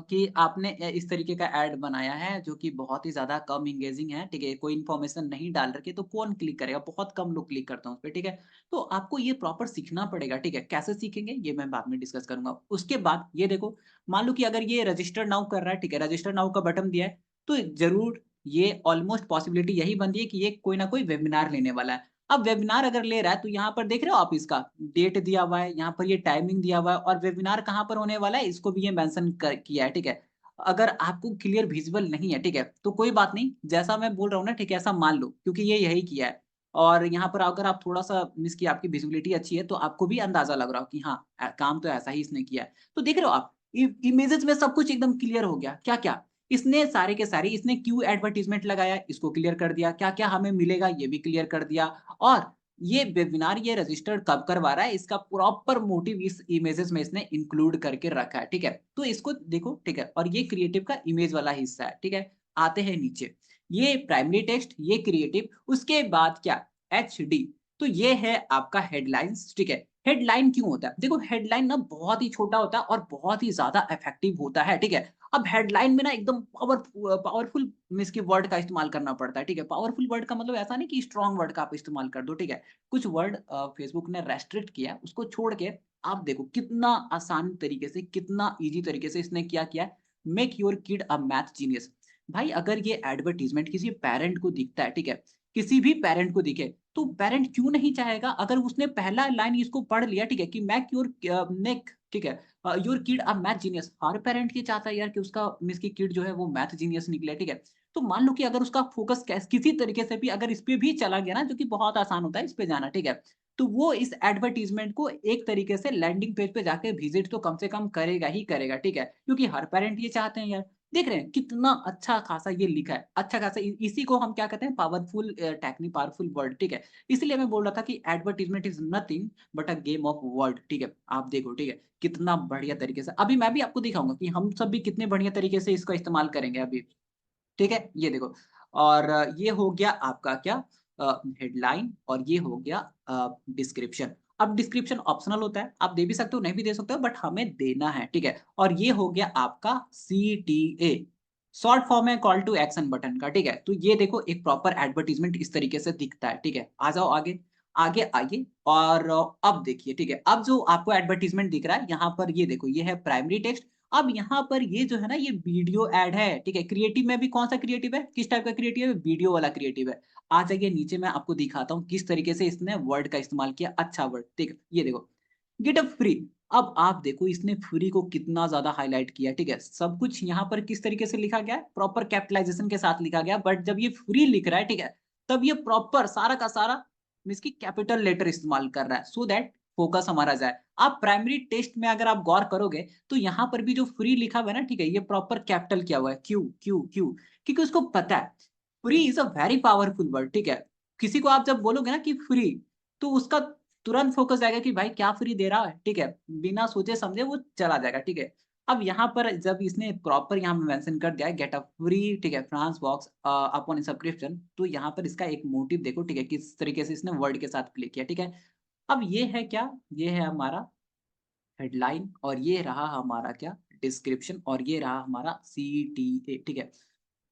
कि आपने इस तरीके का ऐड बनाया है जो कि बहुत ही ज़्यादा कम एंगेजिंग है, ठीक है? कोई इन्फॉर्मेशन नहीं डाल रखी है, तो कौन क्लिक करेगा? बहुत कम लोग क्लिक करते हैं उसपे, ठीक है? तो आपको ये प्रॉपर सीखना पड़ेगा, ठीक है? कैसे सीखेंगे ये मैं बाद में डिस्कस करूँगा। उसके बाद ये देखो, मान लो कि अगर ये रजिस्टर नाउ कर रहा है, ठीक है? रजिस्टर नाउ का बटन दिया है, तो ज़रूर ये ऑलमोस्ट पॉसिबिलिटी यही बनती है कि ये कोई ना कोई वेबिनार लेने वाला है। अब वेबिनार अगर ले रहा है तो यहाँ पर देख रहे हो आप इसका डेट दिया हुआ है, यहाँ पर ये टाइमिंग दिया हुआ है और वेबिनार कहाँ पर होने वाला है इसको भी ये मेंशन कर किया है, ठीक है। अगर आपको क्लियर विजिबल नहीं है, ठीक है, तो कोई बात नहीं, जैसा मैं बोल रहा हूँ ना, ठीक है, ऐसा मान लो क्योंकि ये यही किया है। और यहाँ पर अगर आप थोड़ा-सा मीन्स कि आपकी विजिबिलिटी अच्छी है तो आपको भी अंदाज़ा लग रहा हो कि हाँ, काम तो ऐसा ही इसने किया है। तो देख रहे हो आप इमेजेस में सब कुछ एकदम क्लियर हो गया। क्या-क्या? इसने सारे के सारे इसने क्यों एडवर्टाइज़मेंट लगाया, इसको क्लियर कर दिया, क्या-क्या हमें मिलेगा ये भी क्लियर कर दिया और ये वेबिनार ये रजिस्टर्ड कब करवा रहा है, इसका प्रॉपर मोटिव इस इमेजेस में इसने इंक्लूड करके रखा है, ठीक है? तो इसको देखो, ठीक है? और ये क्रिएटिव का इमेज वाला हिस्सा है, ठीक है? आते हैं नीचे, ये प्राइमरी टेक्स्ट, ये क्रिएटिव, उसके बाद क्या? एचडी, तो ये है आपका हेडलाइन्स, ठीक है? हेडलाइन क्यों होता है? देखो हेडलाइन ना बहुत ही छोटा होता है और बहुत ही ज़्यादा इफेक्टिव होता है, ठीक है? अब हेडलाइन में ना एकदम पावरफुल मीन्स की वर्ड का इस्तेमाल करना पड़ता है, ठीक है? पावरफुल वर्ड का मतलब ऐसा नहीं कि स्ट्रॉन्ग वर्ड का आप इस्तेमाल कर दो, ठीक है? कुछ वर्ड फेसबुक ने रेस्ट्रिक्ट किया है, उसको छोड़ के आप देखो कितना आसान तरीके से, कितना ईज़ी तरीके से इसने क्या किया है, make your kid a math genius. भाई अगर ये एडवर्टाइज़मेंट किसी पैरेंट को दिखता है, ठीक है? किसी भी पैरेंट को दिखे, तो पैरेंट क्यों नहीं चाहेगा अगर उसने पहला लाइन इसको पढ़ लिया, ठीक है? कि मेक योर नेक, ठीक है? Your kid a math genius, her parent ये चाहता है यार कि उसका मीन्स की किड जो है वो मैथ जीनियस निकले, ठीक है? तो मान लो कि अगर उसका फोकस किसी तरीके से भी अगर इस पे भी चला गया ना, जो कि बहुत आसान होता है इस पे जाना, ठीक है? तो वो इस एडवर्टाइज़मेंट को एक तरीके से लैंडिंग पेज पे जाके विज़िट तो कम से कम करेगा ही करेगा, ठीक है? क्योंकि हर पेरेंट ये चाहते हैं यार। देख रहे हैं कितना अच्छा खासा ये लिखा है, अच्छा खासा इसी को हम क्या कहते हैं पावरफुल टेक्निक पावरफुल वर्ड, ठीक है? इसलिए मैं बोल रहा था कि advertisement is nothing but a game of word, ठीक है? आप देखो, ठीक है? कितना बढ़िया तरीके से अभी मैं भी आपको दिखाऊँगा कि हम सब भी कितने बढ़िया तरीके से इसका इस्तेमाल करेंगे अभी। ठीक है? ये देखो और ये हो गया आपका क्या हेडलाइन और ये हो गया डिस्क्रिप्शन। अब डिस्क्रिप्शन ऑप्शनल होता है, आप दे भी सकते हो, नहीं भी दे सकते हो बट हमें देना है, ठीक है? और ये हो गया आपका सीटीए, शॉर्ट फॉर्म है कॉल टू एक्शन बटन का, ठीक है? तो ये देखो एक प्रॉपर एडवर्टाइज़मेंट इस तरीके से दिखता है, ठीक है? आ जाओ आगे, आगे आइए और अब देखिए, ठीक है? अब जो आपको एडवर्टाइज़मेंट दिख रहा है, यहाँ पर ये देखो, ये है प्राइमरी टेक्स्ट। अब यहाँ पर ये जो है ना ये वीडियो ऐड है, ठीक है? क्रिएटिव में भी कौन-सा क्रिएटिव है? किस टाइप का क्रिएटिव है? वीडियो वाला क्रिएटिव है। आ जाइए नीचे मैं आपको दिखाता हूँ किस तरीके से इसने वर्ड का इस्तेमाल किया, अच्छा वर्ड, ठीक है? ये देखो, गेट अ फ्री। अब आप देखो इसने फ्री को कितना ज़्यादा हाइलाइट किया है, ठीक है? सब कुछ यहाँ पर किस तरीके से लिखा गया है? प्रॉपर कैपिटलाइज़ेशन के साथ लिखा गया है, बट जब ये फ्री लिख रहा है, ठीक है? तब ये प्रॉपर सारा का सारा इसकी कैपिटल लेटर इस्तेमाल कर रहा है सो दैट फोकस हमारा जाए। आप प्राइमरी टेस्ट में अगर आप गौर करोगे तो यहाँ पर भी जो फ्री लिखा हुआ है ना, ठीक है? ये प्रॉपर कैपिटल किया हुआ है, क्यू, क्यू, क्यू, क्योंकि उसको पता है free is a very powerful word, ठीक है। किसी को आप जब बोलोगे ना कि फ्री, तो उसका तुरंत फोकस जाएगा कि भाई क्या फ्री दे रहा है, ठीक है, बिना सोचे समझे वो चला जाएगा, ठीक है। अब यहाँ पर जब इसने प्रॉपर यहाँ पे मेंशन कर दिया है गेट अ फ्री, ठीक है, फ्रांस बॉक्स अपॉन सब्सक्रिप्शन, तो यहाँ पर इसका एक मोटिव देखो, ठीक है, किस तरीके से इसने वर्ड के साथ प्ले किया, ठीक है। अब ये है क्या, ये है हमारा हेडलाइन, और ये रहा हमारा क्या, डिस्क्रिप्शन, और ये रहा हमारा CTA, ठीक है।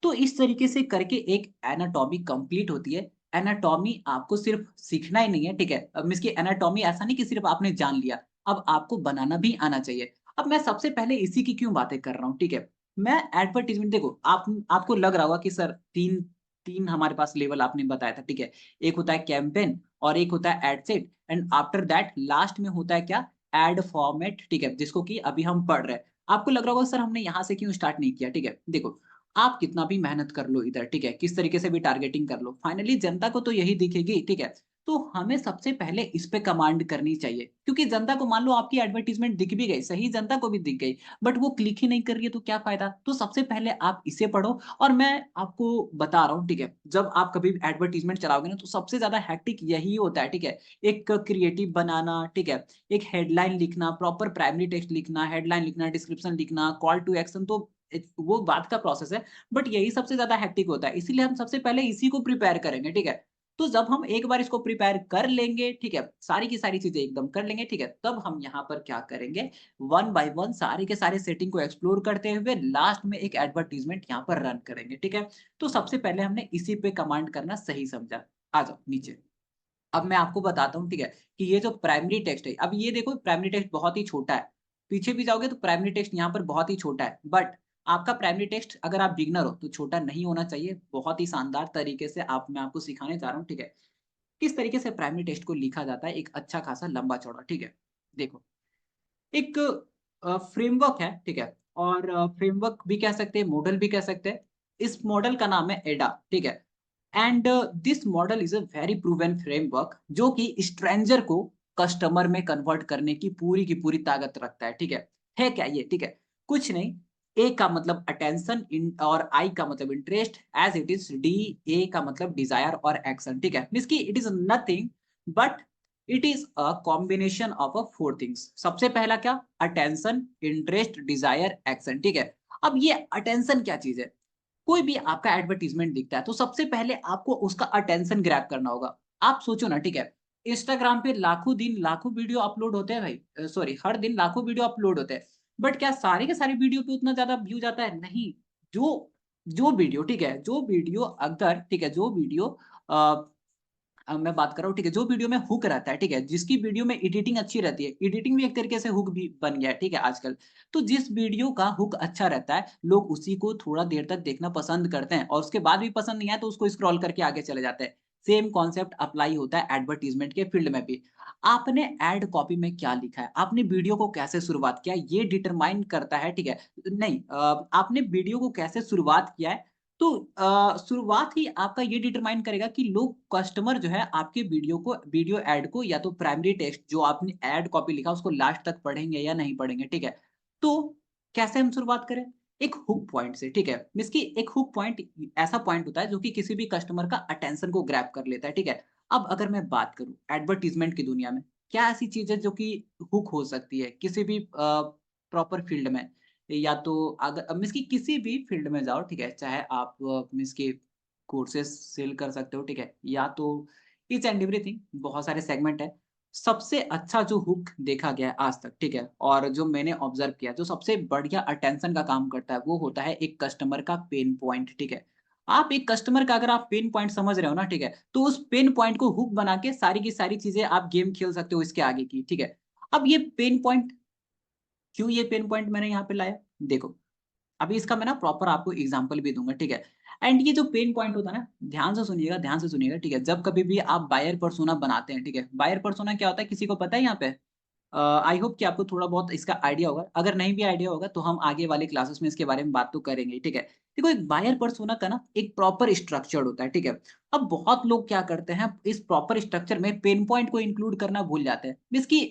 तो इस तरीके से करके एक एनाटॉमी कंप्लीट होती है। एनाटॉमी आपको सिर्फ सीखना ही नहीं है, ठीक है। अब मीन्स की एनाटॉमी ऐसा नहीं कि सिर्फ आपने जान लिया, अब आपको बनाना भी आना चाहिए। अब मैं सबसे पहले इसी की क्यों बातें कर रहा हूँ, ठीक है। मैं एडवर्टाइजमेंट देखो, आप आपको लग रहा होगा कि सर तीन तीन हमारे पास लेवल आपने बताया था, ठीक है। एक होता है कैंपेन, और एक होता है ad set, and after that last में होता है क्या, एड फॉर्मेट, ठीक है, जिसको कि अभी हम पढ़ रहे हैं। आपको लग रहा होगा सर हमने यहाँ से क्यों स्टार्ट नहीं किया, ठीक है। देखो, आप कितना भी मेहनत कर लो इधर, ठीक है, किस तरीके से भी टारगेटिंग कर लो, फाइनली जनता को तो यही दिखेगी, ठीक है। तो हमें सबसे पहले इस पे कमांड करनी चाहिए, क्योंकि जनता को, मान लो आपकी एडवर्टाइजमेंट दिख भी गई, सही, जनता को भी दिख गई, बट वो क्लिक ही नहीं कर रही है, तो क्या फायदा। तो सबसे पहले आप इसे पढ़ो, और मैं आपको बता रहा हूँ, ठीक है, जब आप कभी एडवर्टाइजमेंट चलाओगे ना, तो सबसे ज्यादा हैक्टिक यही होता है, ठीक है। एक क्रिएटिव बनाना, ठीक है, एक हेडलाइन लिखना, प्रॉपर प्राइमरी टेक्स्ट लिखना, हेडलाइन लिखना, डिस्क्रिप्शन लिखना, कॉल टू एक्शन, तो वो बात का प्रोसेस है, बट यही सबसे ज्यादा हेक्टिक होता है, इसीलिए हम सबसे पहले इसी को प्रिपेयर करेंगे, ठीक है। तो जब हम एक बार इसको प्रिपेयर कर लेंगे, ठीक है, सारी की सारी चीजें एकदम कर लेंगे, ठीक है, तब हम यहाँ पर क्या करेंगे, वन बाय वन सारे के सारे सेटिंग को एक्सप्लोर करते हुए लास्ट में एक एडवर्टीजमेंट यहाँ पर रन करेंगे, ठीक है। तो सबसे पहले हमने इसी पे कमांड करना सही समझा। आ जाओ नीचे। अब मैं आपको बताता हूँ, ठीक है, कि ये जो प्राइमरी टेक्स्ट है, अब ये देखो प्राइमरी टेक्स्ट बहुत ही छोटा है, पीछे भी जाओगे तो प्राइमरी टेक्स्ट यहाँ पर बहुत ही छोटा है, बट आपका प्राइमरी टेक्स्ट अगर आप बिगनर हो तो छोटा नहीं होना चाहिए, बहुत ही शानदार तरीके से आप, मैं आपको सिखाने जा रहा हूँ, ठीक है। किस तरीके से प्राइमरी टेक्स्ट को लिखा जाता है, एक अच्छा खासा लंबा चौड़ा, ठीक है। देखो, एक फ्रेमवर्क है, ठीक है, और फ्रेमवर्क भी कह सकते हैं, मॉडल भी कह सकते हैं। इस मॉडल का नाम है एडा, ठीक है। And this model is a very proven framework, जो कि स्ट्रेंजर को कस्टमर में कन्वर्ट करने की पूरी ताकत रखता है, ठीक है क्या ये, ठीक है। कुछ नहीं, ए का मतलब अटेंशन, इन और आई का मतलब interest, as it is D, A का मतलब डिजायर और एक्शन, ठीक है। मींस की it is nothing but it is a combination of a four things. सबसे पहला क्या, अटेंशन, इंटरेस्ट, डिजायर, एक्शन, ठीक है। अब ये अटेंशन क्या चीज है, कोई भी आपका एडवर्टीजमेंट दिखता है तो सबसे पहले आपको उसका अटेंशन ग्रैब करना होगा। आप सोचो ना, ठीक है, इंस्टाग्राम पे लाखों दिन लाखों वीडियो अपलोड होते हैं भाई, सॉरी, हर दिन लाखों वीडियो अपलोड होते हैं, बट क्या सारे के सारे वीडियो पे उतना ज्यादा व्यू जाता है, नहीं। जो जो वीडियो, ठीक है, जो वीडियो अगर, ठीक है, जो वीडियो अब मैं बात कर रहा हूँ, ठीक है, जो वीडियो में हुक रहता है, ठीक है, जिसकी वीडियो में एडिटिंग अच्छी रहती है, एडिटिंग भी एक तरीके से हुक भी बन गया है, ठीक है, आजकल। तो जिस वीडियो का हुक अच्छा रहता है, लोग उसी को थोड़ा देर तक देखना पसंद करते हैं, और उसके बाद भी पसंद नहीं आया तो उसको स्क्रॉल करके आगे चले जाते हैं। सेम कॉन्सेप्ट अप्लाई होता है एडवर्टीजमेंट के फील्ड में भी। आपने एड कॉपी में क्या लिखा है, आपने वीडियो को कैसे शुरुआत किया, ये डिटरमाइन करता है, ठीक है। नहीं, आपने वीडियो को कैसे शुरुआत किया है, तो शुरुआत ही आपका ये डिटरमाइन करेगा कि लोग, कस्टमर जो है आपके वीडियो को, वीडियो ऐड को, या तो प्राइमरी टेक्स्ट जो आपने ऐड कॉपी लिखा उसको लास्ट तक पढ़ेंगे या नहीं पढ़ेंगे, ठीक है। तो कैसे हम शुरुआत करें, एक हुक पॉइंट से, ठीक है। मींस की एक हुक पॉइंट ऐसा पॉइंट होता है जो कि किसी भी कस्टमर का अटेंशन को ग्रैब कर लेता है, ठीक है। अब अगर मैं बात करूं एडवर्टीजमेंट की दुनिया में, क्या ऐसी चीज है जो कि हुक हो सकती है किसी भी प्रॉपर फील्ड में, या तो अगर मीन्स की किसी भी फील्ड में जाओ, ठीक है, चाहे आप मीन्स की कोर्सेज सेल कर सकते हो, ठीक है, या तो ईच एंड एवरीथिंग, बहुत सारे सेगमेंट है। सबसे अच्छा जो हुक देखा गया है आज तक, ठीक है, और जो मैंने ऑब्जर्व किया, जो सबसे बढ़िया अटेंशन का काम करता है, वो होता है एक कस्टमर का पेन पॉइंट, ठीक है। आप एक कस्टमर का अगर आप पेन पॉइंट समझ रहे हो ना, ठीक है, तो उस पेन पॉइंट को हुक बना के सारी की सारी चीजें आप गेम खेल सकते हो इसके आगे की, ठीक है। अब ये पेन पॉइंट, क्यों ये पेन पॉइंट मैंने यहाँ पे लाया, देखो, अभी इसका मैं ना प्रॉपर आपको एग्जांपल भी दूंगा, ठीक है। एंड ये जो पेन पॉइंट होता है ना, ध्यान से सुनिएगा, ठीक है, जब कभी भी आप बायर पर्सोना बनाते हैं, ठीक है, बायर पर्सोना क्या होता है, किसी को पता है यहाँ पे, आई होप कि आपको थोड़ा बहुत इसका आइडिया होगा, अगर नहीं भी आइडिया होगा तो हम आगे वाले क्लासेस में इसके बारे में बात तो करेंगे, ठीक है। देखो, एक बायर पर्सोना का ना एक प्रॉपर स्ट्रक्चर होता है, ठीक है। अब बहुत लोग क्या करते हैं, इस प्रॉपर स्ट्रक्चर में पेन पॉइंट को इंक्लूड करना भूल जाते हैं, जिसकी,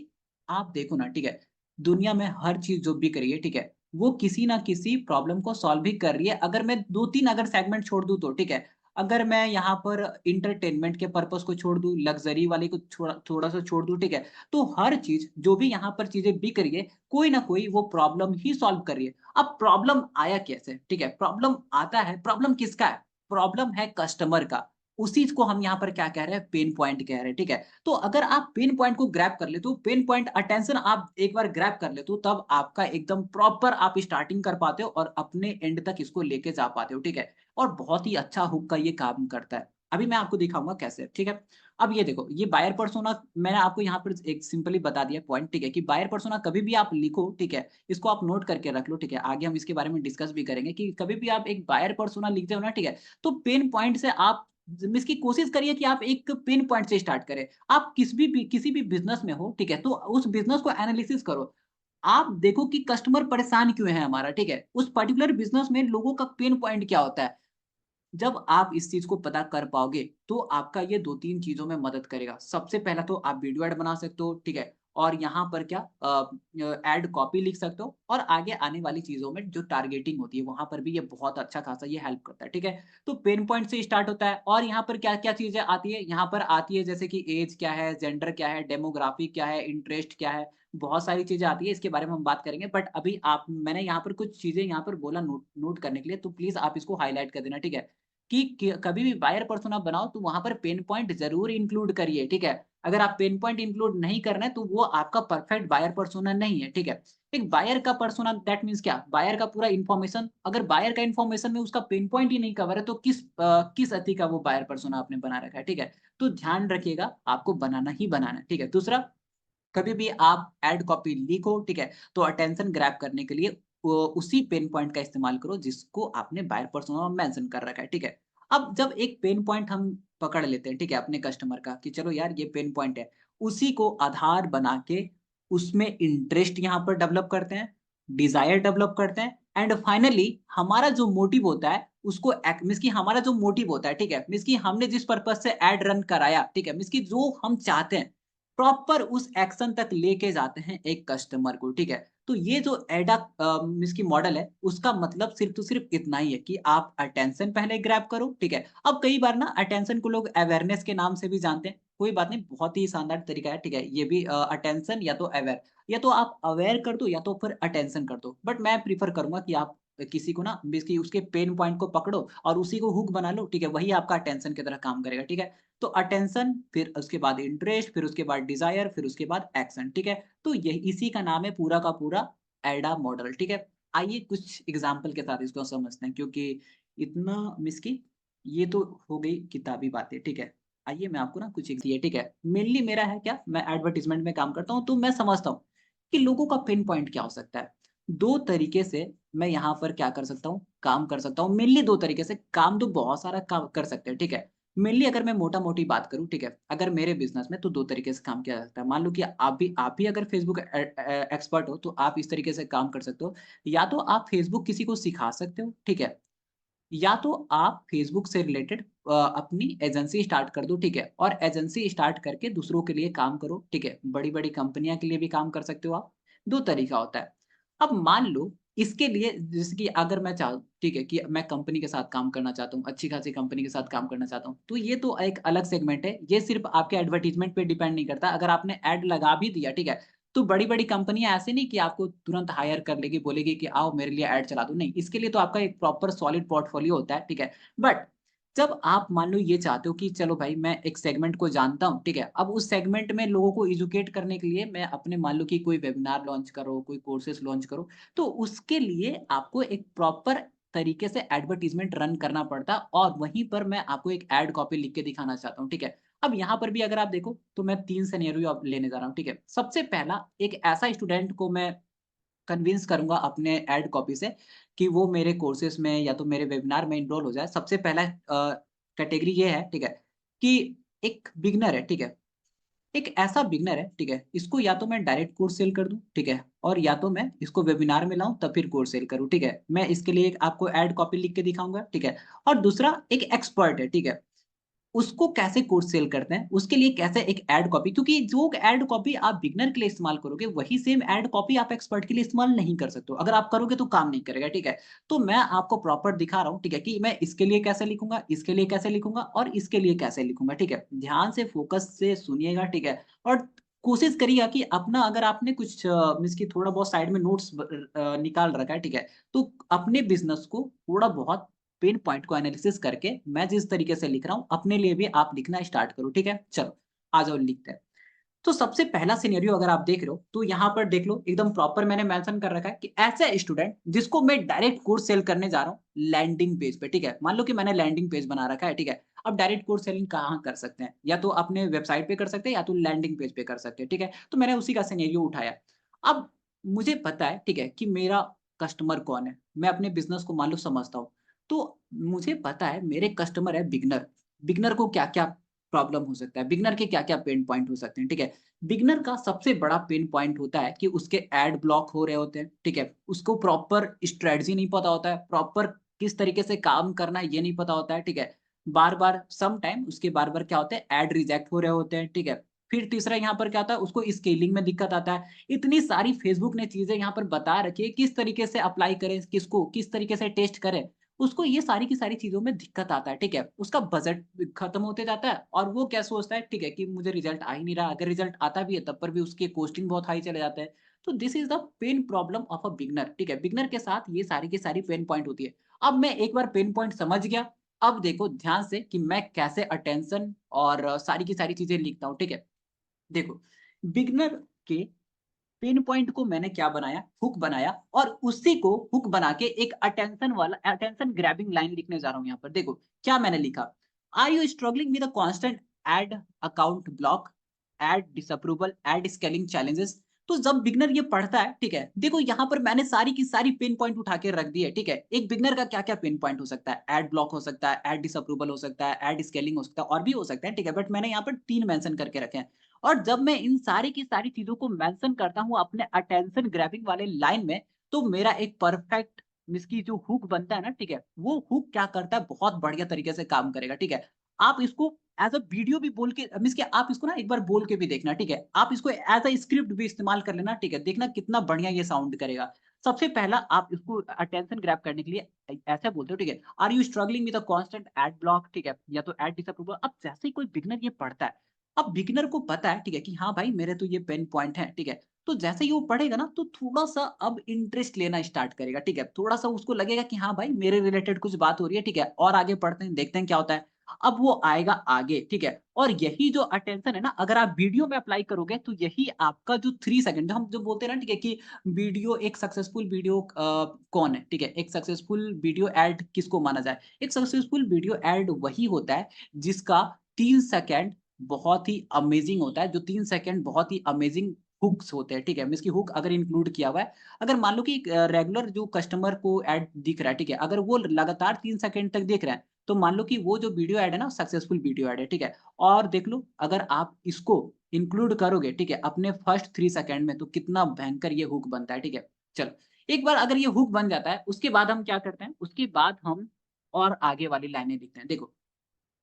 आप देखो ना, ठीक है, दुनिया में हर चीज जो भी करिए, ठीक है, वो किसी ना किसी प्रॉब्लम को सॉल्व भी कर रही है, अगर मैं दो तीन अगर सेगमेंट छोड़ दूं तो, ठीक है। अगर मैं यहाँ पर इंटरटेनमेंट के पर्पस को छोड़ दूं, लग्जरी वाले को थोड़ा सा छोड़ दूं, ठीक है, तो हर चीज जो भी यहाँ पर चीजें बिक रही है, कोई ना कोई वो प्रॉब्लम ही सॉल्व कर रही है। अब प्रॉब्लम आया कैसे, ठीक है, प्रॉब्लम आता है, प्रॉब्लम किसका है, प्रॉब्लम है कस्टमर का। उसी को हम यहाँ पर क्या कह रहे हैं, पेन पॉइंट कह रहे हैं, ठीक है। तो अगर आप पेन पॉइंट को ग्रैब कर ले, तो पेन पॉइंट अटेंशन आप एक बार ग्रैब कर ले, तो तब आपका एकदम प्रॉपर आप स्टार्टिंग कर पाते हो और अपने एंड तक इसको लेके जा पाते हो, ठीक है। और बहुत ही अच्छा हुक का ये काम करता है। अभी मैं आपको दिखाऊंगा कैसे, ठीक है। अब ये देखो, ये बायर पर्सोना मैंने आपको यहाँ पर एक सिंपली बता दिया पॉइंट, ठीक है, कि बायर पर्सोना कभी भी आप लिखो, ठीक है, इसको आप नोट करके रख लो, ठीक है। आगे हम इसके बारे में डिस्कस भी करेंगे कि कभी भी आप एक बायर पर्सोना लिखते हो ना, ठीक है, तो पेन पॉइंट से आप इसकी कोशिश करिए कि आप एक पिन पॉइंट से स्टार्ट करें। आप किसी भी बिजनेस में हो, ठीक है, तो उस बिजनेस को एनालिसिस करो। आप देखो कि कस्टमर परेशान क्यों है हमारा, ठीक है, उस पर्टिकुलर बिजनेस में लोगों का पेन पॉइंट क्या होता है। जब आप इस चीज को पता कर पाओगे, तो आपका ये 2-3 चीजों में मदद करेगा। सबसे पहला तो आप वीडियो ऐड बना सकते हो, ठीक है, और यहाँ पर क्या ऐड कॉपी लिख सकते हो, और आगे आने वाली चीजों में जो टारगेटिंग होती है, वहां पर भी ये बहुत अच्छा खासा ये हेल्प करता है, ठीक है। तो पेन पॉइंट से स्टार्ट होता है, और यहाँ पर क्या-क्या चीजें आती है, यहाँ पर आती है जैसे कि एज क्या है, जेंडर क्या है, डेमोग्राफी क्या है, इंटरेस्ट क्या है, बहुत सारी चीजें आती है, इसके बारे में हम बात करेंगे। बट अभी आप मैंने यहाँ पर कुछ चीजें यहाँ पर बोला नोट नोट करने के लिए, तो प्लीज आप इसको हाईलाइट कर देना, ठीक है। कि कभी भी बायर पर्सोना बनाओ, तो वहाँ पर पेन पॉइंट ज़रूर इंक्लूड करिए, ठीक है? अगर आप पेन पॉइंट इंक्लूड नहीं कर रहे हैं, तो वो आपका परफेक्ट बायर पर्सोना नहीं है, ठीक है? एक बायर का पर्सोना दैट मीन्स क्या? बायर का पूरा इन्फॉर्मेशन, अगर बायर का इन्फॉर्मेशन में उसका पेन पॉइंट ही नहीं कवर है, तो किस अति का वो बायर पर्सोना आपने बना रखा है, ठीक है? तो ध्यान रखिएगा, आपको बनाना ही बनाना है, ठीक है? दूसरा, कभी भी आप एड कॉपी लिखो, ठीक है, तो अटेंशन ग्रैब करने के लिए उसी पेन पॉइंट का इस्तेमाल करो जिसको आपने बायर पर्सोना में मेंशन कर रखा है, ठीक है। अब जब एक पेन पॉइंट हम पकड़ लेते हैं, ठीक है, अपने कस्टमर का, कि चलो यार ये पेन पॉइंट है, उसी को आधार बना के उसमें इंटरेस्ट यहाँ पर डेवलप करते हैं, डिजायर डेवलप करते हैं, एंड फाइनली हमारा जो मोटिव होता है उसको मीन्स की हमारा जो मोटिव होता है, ठीक है, मीन्स की हमने जिस पर्पज से एड रन कराया, ठीक है, मीन्स की जो हम चाहते हैं, प्रॉपर उस एक्शन तक लेके जाते हैं एक कस्टमर को, ठीक है। तो ये जो एडा मीन्स की मॉडल है, उसका मतलब सिर्फ तो सिर्फ इतना ही है कि आप अटेंशन पहले ग्रैब करो, ठीक है। अब कई बार ना अटेंशन को लोग अवेयरनेस के नाम से भी जानते हैं, कोई बात नहीं, बहुत ही शानदार तरीका है, ठीक है। ये भी अटेंशन या तो अवेयर, या तो आप अवेयर कर दो या तो फिर अटेंशन कर दो। बट मैं प्रेफर करूंगा कि आप किसी को ना मीन्स की उसके पेन पॉइंट को पकड़ो और उसी को हुक बना लो, ठीक है, वही आपका अटेंशन की तरह काम करेगा, ठीक है। तो अटेंशन, फिर उसके बाद इंटरेस्ट, फिर उसके बाद डिजायर, फिर उसके बाद एक्शन, ठीक है। तो यही इसी का नाम है पूरा का पूरा एडा मॉडल, ठीक है। आइए कुछ एग्जांपल के साथ इसको समझते हैं, क्योंकि इतना मिसकी ये तो हो गई किताबी बातें, ठीक है। आइए मैं आपको ना कुछ ये, ठीक है, मेनली मेरा है क्या, मैं एडवर्टाइजमेंट में काम करता हूँ, तो मैं समझता हूँ कि लोगों का पेन पॉइंट क्या हो सकता है। दो तरीके से मैं यहाँ पर क्या कर सकता हूँ, काम कर सकता हूँ। मेनली दो तरीके से, काम तो बहुत सारा काम कर सकते हैं, ठीक है। मेनली अगर मैं मोटा-मोटी बात करूँ, ठीक है, अगर मेरे बिज़नेस में, तो 2 तरीके से काम किया जा सकता है। मान लो कि आप भी अगर फ़ेसबुक एक्सपर्ट हो, तो आप इस तरीके से काम कर सकते हो। या तो आप फ़ेसबुक किसी को सिखा सकते हो, ठीक है, या तो आप फ़ेसबुक से रिलेटेड अपनी एजेंसी स्टार्ट कर दो, ठीक है, और एजेंसी स्टार्ट करके दूसरों के लिए काम करो, ठीक है। बड़ी-बड़ी कंपनियाँ के लिए भी काम कर सकते हो आप, 2 तरीका होता है। अब मान लो इसके लिए जैसे कि अगर मैं चाहूँ, ठीक है, कि मैं कंपनी के साथ काम करना चाहता हूँ, अच्छी खासी कंपनी के साथ काम करना चाहता हूँ, तो ये तो एक अलग सेगमेंट है, ये सिर्फ़ आपके एडवर्टाइज़मेंट पे डिपेंड नहीं करता। अगर आपने ऐड लगा भी दिया, ठीक है, तो बड़ी-बड़ी कंपनियाँ ऐसे नहीं कि आपको तुरंत हायर कर लेगी, बोलेगी कि आओ मेरे लिए ऐड चला दो, नहीं, इसके लिए तो आपका एक प्रॉपर सॉलिड पोर्टफोलियो होता है, ठीक है। बट जब आप मान लो ये चाहते हो कि चलो भाई मैं एक सेगमेंट को जानता हूँ, ठीक है, अब उस सेगमेंट में लोगों को एजुकेट करने के लिए मैं अपने मान लो कि कोई वेबिनार लॉन्च करो, कोई कोर्सेज़ लॉन्च करो, तो उसके लिए आपको एक प्रॉपर तरीके से एडवर्टाइज़मेंट रन करना पड़ता है, और वहीं पर मैं आपको एक एड कॉपी लिख के दिखाना चाहता हूँ, ठीक है। अब यहाँ पर भी अगर आप देखो, तो मैं 3 सिनेरियो अब लेने जा रहा हूँ, ठीक है। सबसे पहला, एक ऐसा स्टूडेंट को मैं कन्विंस करूँगा अपने एड कॉपी से कि वो मेरे कोर्सेज़ में या तो मेरे वेबिनार में एनरोल हो जाए। सबसे पहला कैटेगरी ये है, ठीक है, कि एक बिगिनर है, ठीक है। एक ऐसा बिगिनर है, ठीक है, इसको या तो मैं डायरेक्ट कोर्स सेल कर दूँ, ठीक है, और या तो मैं इसको वेबिनार में लाऊँ तब फिर कोर्स सेल करूँ, ठीक है। मैं इसके लिए एक आपको एड कॉपी लिख के दिखाऊँगा, ठीक है। और दूसरा एक एक्सपर्ट है, ठीक है। उसको कैसे कोर्स सेल करते हैं, उसके लिए कैसे एक एड कॉपी, क्योंकि जो एड कॉपी आप बिगनर के लिए इस्तेमाल करोगे वही सेम एड कॉपी आप एक्सपर्ट के लिए इस्तेमाल नहीं कर सकते हो। अगर आप करोगे तो काम नहीं करेगा, ठीक है। तो मैं आपको प्रॉपर दिखा रहा हूँ, ठीक है, कि मैं इसके लिए कैसे लिखूंगा, इसके लिए कैसे लिखूंगा और इसके लिए कैसे लिखूंगा, ठीक है। ध्यान से फोकस से सुनिएगा, ठीक है। और कोशिश करिएगा कि अपना, अगर आपने कुछ मीन्स की थोड़ा बहुत साइड में नोट्स निकाल रखा है, ठीक है, तो अपने बिजनेस को थोड़ा बहुत पेन पॉइंट को एनालिसिस करके मैं जिस तरीके से लिख रहा हूं अपने लिए भी आप लिखना स्टार्ट करो, ठीक है। चलो आ जाओ लिखते हैं। तो सबसे पहला सिनेरियो अगर आप देख रहे हो तो यहाँ पर देख लो, एकदम प्रॉपर मैंने मेंशन कर रखा है कि ऐसे स्टूडेंट जिसको मैं डायरेक्ट कोर्स सेल करने जा रहा हूँ लैंडिंग पेज पे, ठीक है। मान लो कि मैंने लैंडिंग पेज बना रखा है, ठीक है। अब डायरेक्ट कोर्स सेलिंग कहाँ कर सकते हैं, या तो अपने वेबसाइट पे कर सकते हैं या तो लैंडिंग पेज पे कर सकते हैं, ठीक है। तो मैंने उसी का सिनेरियो उठाया। अब मुझे पता है, ठीक है, कि मेरा कस्टमर कौन है, मैं अपने बिजनेस को मान लो समझता हूँ। तो मुझे पता है मेरे कस्टमर है बिगनर। बिगनर को क्या क्या प्रॉब्लम हो सकता है, बिगनर के क्या क्या पेन पॉइंट हो सकते हैं, ठीक है। बिगनर का सबसे बड़ा पेन पॉइंट होता है कि उसके एड ब्लॉक हो रहे होते हैं, ठीक है। उसको प्रॉपर स्ट्रेटजी नहीं पता होता है, प्रॉपर किस तरीके से काम करना है ये नहीं पता होता है, ठीक है। बार बार सम टाइम उसके बार बार क्या होता है, एड रिजेक्ट हो रहे होते हैं, ठीक है। फिर तीसरा यहाँ पर क्या होता है, उसको स्केलिंग में दिक्कत आता है। इतनी सारी फेसबुक ने चीजें यहाँ पर बता रखी है, किस तरीके से अप्लाई करें, किसको किस तरीके से टेस्ट करें, उसको ये सारी की सारी चीजों में दिक्कत आता है, ठीक है। उसका बजट खत्म होते जाता है और वो क्या सोचता है, ठीक है, कि मुझे रिजल्ट आ ही नहीं रहा, अगर रिजल्ट आता भी है तब पर भी उसके कॉस्टिंग बहुत हाई चले जाते हैं। तो this is the pain problem of a beginner, ठीक है। बिगनर के साथ ये सारी की सारी पेन पॉइंट होती है। अब मैं एक बार पेन पॉइंट समझ गया, अब देखो ध्यान से कि मैं कैसे अटेंशन और सारी की सारी चीजें लिखता हूँ, ठीक है। देखो, बिगनर के पेन पॉइंट को मैंने क्या बनाया, हुक बनाया, और उसी को हुक बना के एक अटेंशन वाला, अटेंशन ग्रैबिंग लाइन लिखने जा रहा हूं। यहां पर देखो क्या मैंने लिखा, are you struggling with a constant ad account block, ad disapproval, ad scaling challenges. तो जब बिगनर ये पढ़ता है, ठीक है, देखो यहां पर मैंने सारी की सारी पेन पॉइंट उठा के रख दी है, ठीक है। एक बिगनर का क्या क्या पेन पॉइंट हो सकता है, एड ब्लॉक हो सकता है, एड डिसअप्रूवल हो सकता है, एड स्केलिंग हो सकता है, और भी हो सकता है, ठीक है। बट मैंने यहाँ पर 3 मेंशन करके रखे हैं। और जब मैं इन सारी की सारी चीजों को मेंशन करता हूं अपने अटेंशन ग्रैबिंग वाले लाइन में, तो मेरा एक परफेक्ट इसकी जो हुक बनता है ना, ठीक है, वो हुक क्या करता है, बहुत बढ़िया तरीके से काम करेगा, ठीक है। आप इसको एज अ वीडियो भी बोल के मीन्स कि आप इसको ना एक बार बोल के भी देखना, ठीक है। आप इसको एज अ स्क्रिप्ट भी इस्तेमाल कर लेना, ठीक है, देखना कितना बढ़िया ये साउंड करेगा। सबसे पहला आप इसको अटेंशन ग्रैब करने के लिए ऐसे बोलते हो, ठीक है, are you struggling with a constant ad block, ठीक है, या तो एड डिसअप्रूवल। अब जैसे ही कोई बिगनर ये पढ़ता है, अब बिगिनर को पता है, ठीक है, कि हाँ भाई मेरे तो ये पेन पॉइंट है, ठीक है। तो जैसे ही वो पढ़ेगा ना तो थोड़ा सा अब इंटरेस्ट लेना स्टार्ट करेगा, ठीक है। थोड़ा सा उसको लगेगा कि हाँ भाई मेरे रिलेटेड कुछ बात हो रही है, ठीक है, और आगे पढ़ते हैं देखते हैं क्या होता है। अब वो आएगा आगे, ठीक है। और यही जो अटेंशन है ना, अगर आप वीडियो में अप्लाई करोगे तो यही आपका जो 3 सेकंड, हम जो बोलते हैं ना, ठीक है, कि वीडियो, एक सक्सेसफुल वीडियो कौन है, ठीक है, एक सक्सेसफुल वीडियो एड किसको माना जाए। एक सक्सेसफुल वीडियो एड वही होता है जिसका 3 सेकंड बहुत ही अमेजिंग होता है, जो 3 सेकंड बहुत ही अमेजिंग हुक्स होते हैं, ठीक है। मीन्स की हुक अगर इंक्लूड किया हुआ है, अगर मान लो कि रेगुलर जो कस्टमर को ऐड दिख रहा है, ठीक है, अगर वो लगातार 3 सेकंड तक देख रहा है, तो मान लो कि वो जो वीडियो ऐड है ना सक्सेसफुल वीडियो ऐड है, ठीक है। और देख लो अगर आप इसको इंक्लूड करोगे, ठीक है, अपने फर्स्ट 3 सेकंड में, तो कितना भयंकर ये हुक बनता है, ठीक है। चलो, एक बार अगर ये हुक बन जाता है, उसके बाद हम क्या करते हैं, उसके बाद हम और आगे वाली लाइनें लिखते हैं। देखो,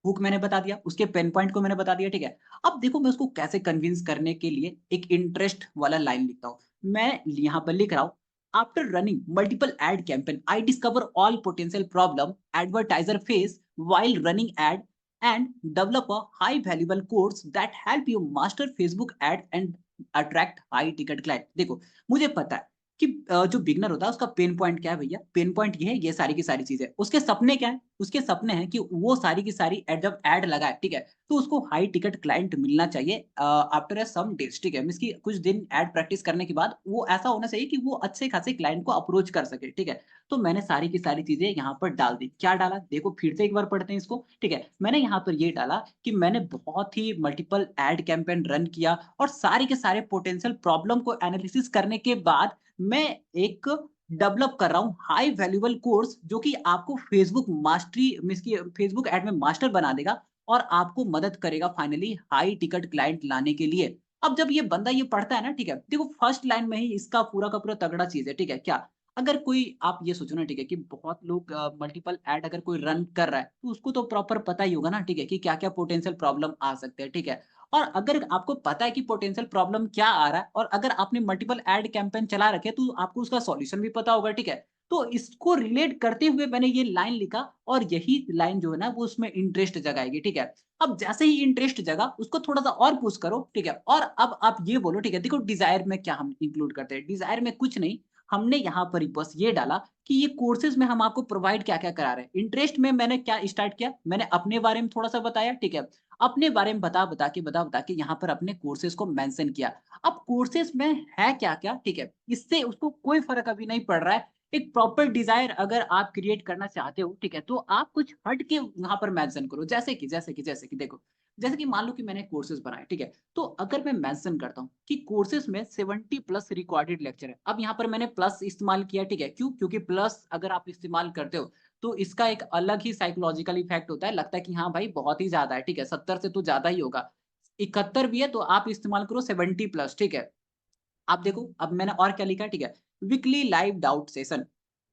हुक मैंने बता दिया, उसके पेन पॉइंट को मैंने बता दिया, ठीक है। अब देखो मैं उसको कैसे कन्विंस करने के लिए एक इंटरेस्ट वाला लाइन लिखता हूँ। मैं यहाँ पर लिख रहा हूँ, after running multiple ad campaign I discover all potential problem advertiser face while running ad and develop a high valuable course that help you master Facebook ad and attract high ticket client। देखो, मुझे पता है कि जो beginner होता है उसका pain point क्या है भैया, पेन पॉइंट ये है, ये सारी की सारी चीजें। उसके सपने क्या है, उसके सपने हैं कि वो सारी की सारी जब एड लगाए, ठीक है, तो उसको हाई टिकट क्लाइंट मिलना चाहिए आफ्टर सम डेज, ठीक है। मींस की कुछ दिन एड प्रैक्टिस करने के बाद वो ऐसा होना चाहिए कि वो अच्छे खासे क्लाइंट को अप्रोच कर सके, ठीक है। तो मैंने सारी की सारी चीजें यहाँ पर डाल दी। क्या डाला, देखो फिर से एक बार पढ़ते हैं इसको, ठीक है। मैंने यहाँ पर ये डाला कि मैंने बहुत ही मल्टीपल एड कैंपेन रन किया और सारे के सारे पोटेंशियल प्रॉब्लम को एनालिसिस करने के बाद मैं एक डेवलप कर रहा हूँ हाई वैल्यूएबल कोर्स, जो कि आपको फेसबुक मास्टरी मींस की फेसबुक एड में मास्टर बना देगा और आपको मदद करेगा फाइनली हाई टिकट क्लाइंट लाने के लिए। अब जब ये बंदा ये पढ़ता है ना, ठीक है, देखो फर्स्ट लाइन में ही इसका पूरा का पूरा तगड़ा चीज है, ठीक है। क्या, अगर कोई आप ये सोचो ना, ठीक है, कि बहुत लोग मल्टीपल ऐड अगर कोई रन कर रहा है, तो उसको तो प्रॉपर पता ही होगा ना, ठीक है, कि क्या-क्या पोटेंशियल प्रॉब्लम आ सकते हैं, ठीक है। और अगर आपको पता है कि पोटेंशियल प्रॉब्लम क्या आ रहा है और अगर आपने मल्टीपल ऐड कैंपेन चला रखे हैं, तो आपको उसका सॉल्यूशन भी पता होगा, ठीक है। तो इसको रिलेट करते हुए मैंने ये लाइन लिखा और यही लाइन जो है ना, वो उसमें इंटरेस्ट जगाएगी, ठीक है। अब जैसे ही इंटरेस्ट जगा, उसको थोड़ा-सा और पुश करो, ठीक है। और अब आप ये बोलो, ठीक है, देखो डिज़ायर में क्या हम इंक्लूड करते हैं, डिज़ायर में कुछ नहीं, हमने यहाँ पर ही बस ये डाला कि ये कोर्सेज़ में हम आपको प्रोवाइड क्या-क्या करा रहे हैं। इंटरेस्ट में मैंने क्या स्टार्ट किया, मैंने अपने बारे में थोड़ा-सा बताया, ठीक है। अपने बारे में बता-बता के यहाँ पर अपने कोर्सेज़ को मेंशन किया। अब कोर्सेज़ में है क्या-क्या, ठीक है, इससे उसको कोई फ़र्क अभी नहीं पड़ रहा है। एक प्रॉपर डिज़ायर अगर आप क्रिएट करना चाहते हो, ठीक है, तो आप कुछ हट के वहाँ पर मेंशन करो। जैसे कि देखो, जैसे कि मान लो कि मैंने कोर्सेज़ बनाए, ठीक है। तो अगर मैं मेंशन करता हूँ कि कोर्सेज़ में 70 प्लस रिकॉर्डेड लेक्चर है। अब यहाँ पर मैंने प्लस इस्तेमाल किया, ठीक है, क्यों? क्योंकि प्लस अगर आप इस्तेमाल करते हो, तो इसका एक अलग ही साइकोलॉजिकल इफ़ेक्ट होता है, लगता है कि हाँ भाई बहुत ही ज़्यादा है, ठीक है, 70 से तो ज़्यादा ही होगा। 71 भी है तो आप इस्तेमाल करो 70 प्लस, ठीक है। आप देखो, अब मैंने और क्या लिखा है, ठीक है, वीकली लाइव डाउट सेशन।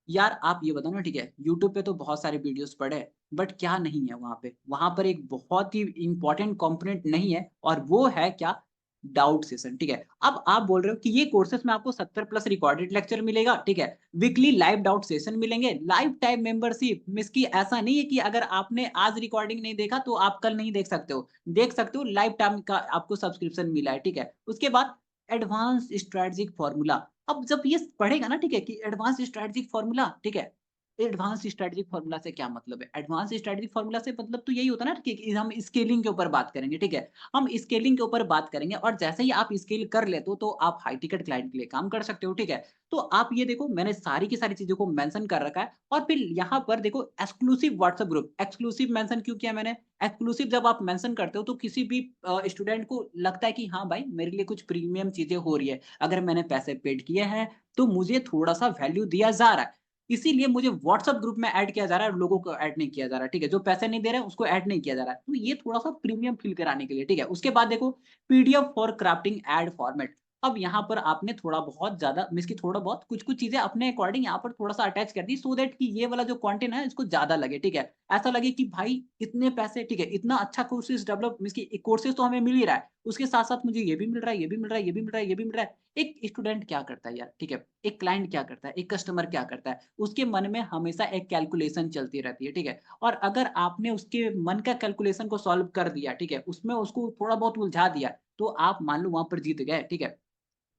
यार आप ये बताओ ना, ठीक है, यूट्यूब पे तो बहुत सारे वीडियोज़ पड़े हैं, बट क्या नहीं है वहाँ पे? वहाँ पर एक बहुत ही इम्पोर्टेंट कंपोनेंट नहीं है और वो है क्या? डाउट सेशन, ठीक है। अब आप बोल रहे हो कि ये कोर्सेज़ में आपको 70 प्लस रिकॉर्डेड लेक्चर मिलेगा, ठीक है। वीकली लाइव डाउट सेशन मिलेंगे, लाइफ टाइम मेंबरशिप मीन्स कि ऐसा नहीं है कि अगर आपने आज रिकॉर्डिंग नहीं देखा तो आप कल नहीं देख सकते हो। देख सकते हो, लाइफ टाइम का आपको सब्सक्रिप्शन मिला है, ठीक है। उसके बाद एडवांस स्ट्रैटेजिक फॉर्मूला। अब जब ये पढ़ेगा ना, ठीक है, कि एडवांस स्ट्रैटेजिक फॉर्मूला, ठीक है। एडवांस स्ट्रैटेजिक फॉर्मूला से क्या मतलब है? एडवांस स्ट्रैटेजिक फॉर्मूला से मतलब तो यही होता है ना कि हम स्केलिंग के ऊपर बात करेंगे, ठीक है। हम स्केलिंग के ऊपर बात करेंगे और जैसे ही आप स्केल कर लेते हो, तो आप हाई टिकट क्लाइंट के लिए काम कर सकते हो, ठीक है। तो आप ये देखो, मैंने सारी की सारी चीज़ों को मेंशन कर रखा है और फिर यहाँ पर देखो exclusive WhatsApp group, exclusive mention क्यों किया मैंने? एक्सक्लूसिव जब आप मेंशन करते हो तो किसी भी स्टूडेंट को लगता है कि हाँ भाई, मेरे लिए कुछ प्रीमियम चीज़ें हो रही है। अगर मैंने पैसे पेड किए हैं, तो मुझे थोड़ा-सा वैल्यू दिया जा रहा है। इसीलिए मुझे व्हाट्सएप ग्रुप में ऐड किया जा रहा है और लोगों को ऐड नहीं किया जा रहा है, ठीक है? जो पैसे नहीं दे रहे हैं, उसको ऐड नहीं किया जा रहा है। तो ये थोड़ा-सा प्रीमियम फ़ील कराने के लिए, ठीक है? उसके बाद देखो, PDF for crafting add format. अब यहाँ पर आपने थोड़ा बहुत ज़्यादा मीन्स कि थोड़ा बहुत कुछ-कुछ चीज़ें अपने अकॉर्डिंग यहाँ पर थोड़ा-सा अटैच कर दी सो दैट कि ये वाला जो कंटेंट है, इसको ज़्यादा लगे, ठीक है? ऐसा लगे कि भाई इतने पैसे, ठीक है, इतना अच्छा कोर्सेज़ डेवलप मीन्स कि कोर्सेज़ तो हमें मिल ही रहा है। उसके साथ-साथ मुझे ये भी मिल रहा है, ये भी मिल रहा है, ये भी मिल रहा है, ये भी मिल रहा है। एक स्टूडेंट क्या करता है यार, ठीक है? एक क्लाइंट क्या करता है, एक कस्टमर क्या करता है? उसके मन में हमेशा एक कैलकुलेशन चलती रहती है, ठीक है? और अगर आपने उसके मन का कैलकुलेशन को सॉल्व कर दिया, ठीक है? उसमें उसको थोड़ा बहुत उलझा दिया, तो आप मान लो वहाँ पर जीत गए, ठीक है?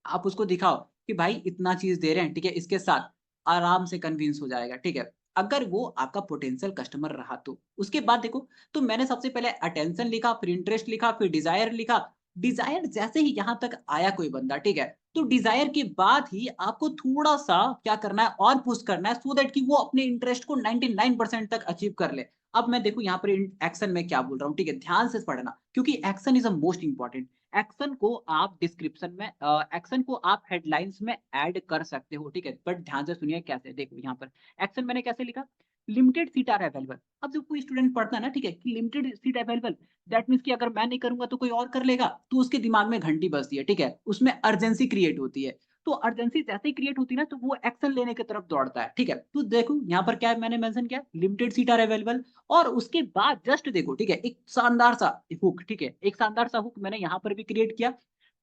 आप उसको दिखाओ कि भाई इतना चीज़ दे रहे हैं, ठीक है? इसके साथ आराम से कन्विंस हो जाएगा, ठीक है? अगर वो आपका पोटेंशियल कस्टमर रहा तो। उसके बाद देखो, तो मैंने सबसे पहले अटेंशन लिखा, फिर इंटरेस्ट लिखा, फिर डिज़ायर लिखा। डिज़ायर जैसे ही यहाँ तक आया कोई बंदा, ठीक है? तो डिज़ायर के बाद ही आपको थोड़ा-सा क्या करना है और पुश करना है सो दैट कि वो अपने इंटरेस्ट को 99% तक अचीव कर ले। अब मैं देखो यहाँ पर इन एक्शन में क्या बोल रहा हूँ, ठीक है? ध्यान से पढ़ना क्योंकि action is a most important. Action को आप डिस्क्रिप्शन में एक्शन को आप हेडलाइंस में ऐड कर सकते हो, ठीक है? बट ध्यान से सुनिए कैसे, देखो यहाँ पर एक्शन मैंने कैसे लिखा? Limited seat are available. अब जब कोई स्टूडेंट पढ़ता है ना, ठीक है, कि limited seat available, that means कि अगर मैं नहीं करूँगा तो कोई और कर लेगा, तो उसके दिमाग में घंटी बजती है, ठीक है? उसमें अर्जेंसी क्रिएट होती है। तो अर्जेंसी जैसे ही क्रिएट होती है ना, तो वो एक्शन लेने की तरफ दौड़ता है, ठीक है? तो देखो यहाँ पर क्या मैंने मेंशन किया, लिमिटेड सीट आर अवेलेबल और उसके बाद जस्ट देखो, ठीक है, एक शानदार सा हुक, ठीक है, एक शानदार सा हुक मैंने यहाँ पर भी क्रिएट किया।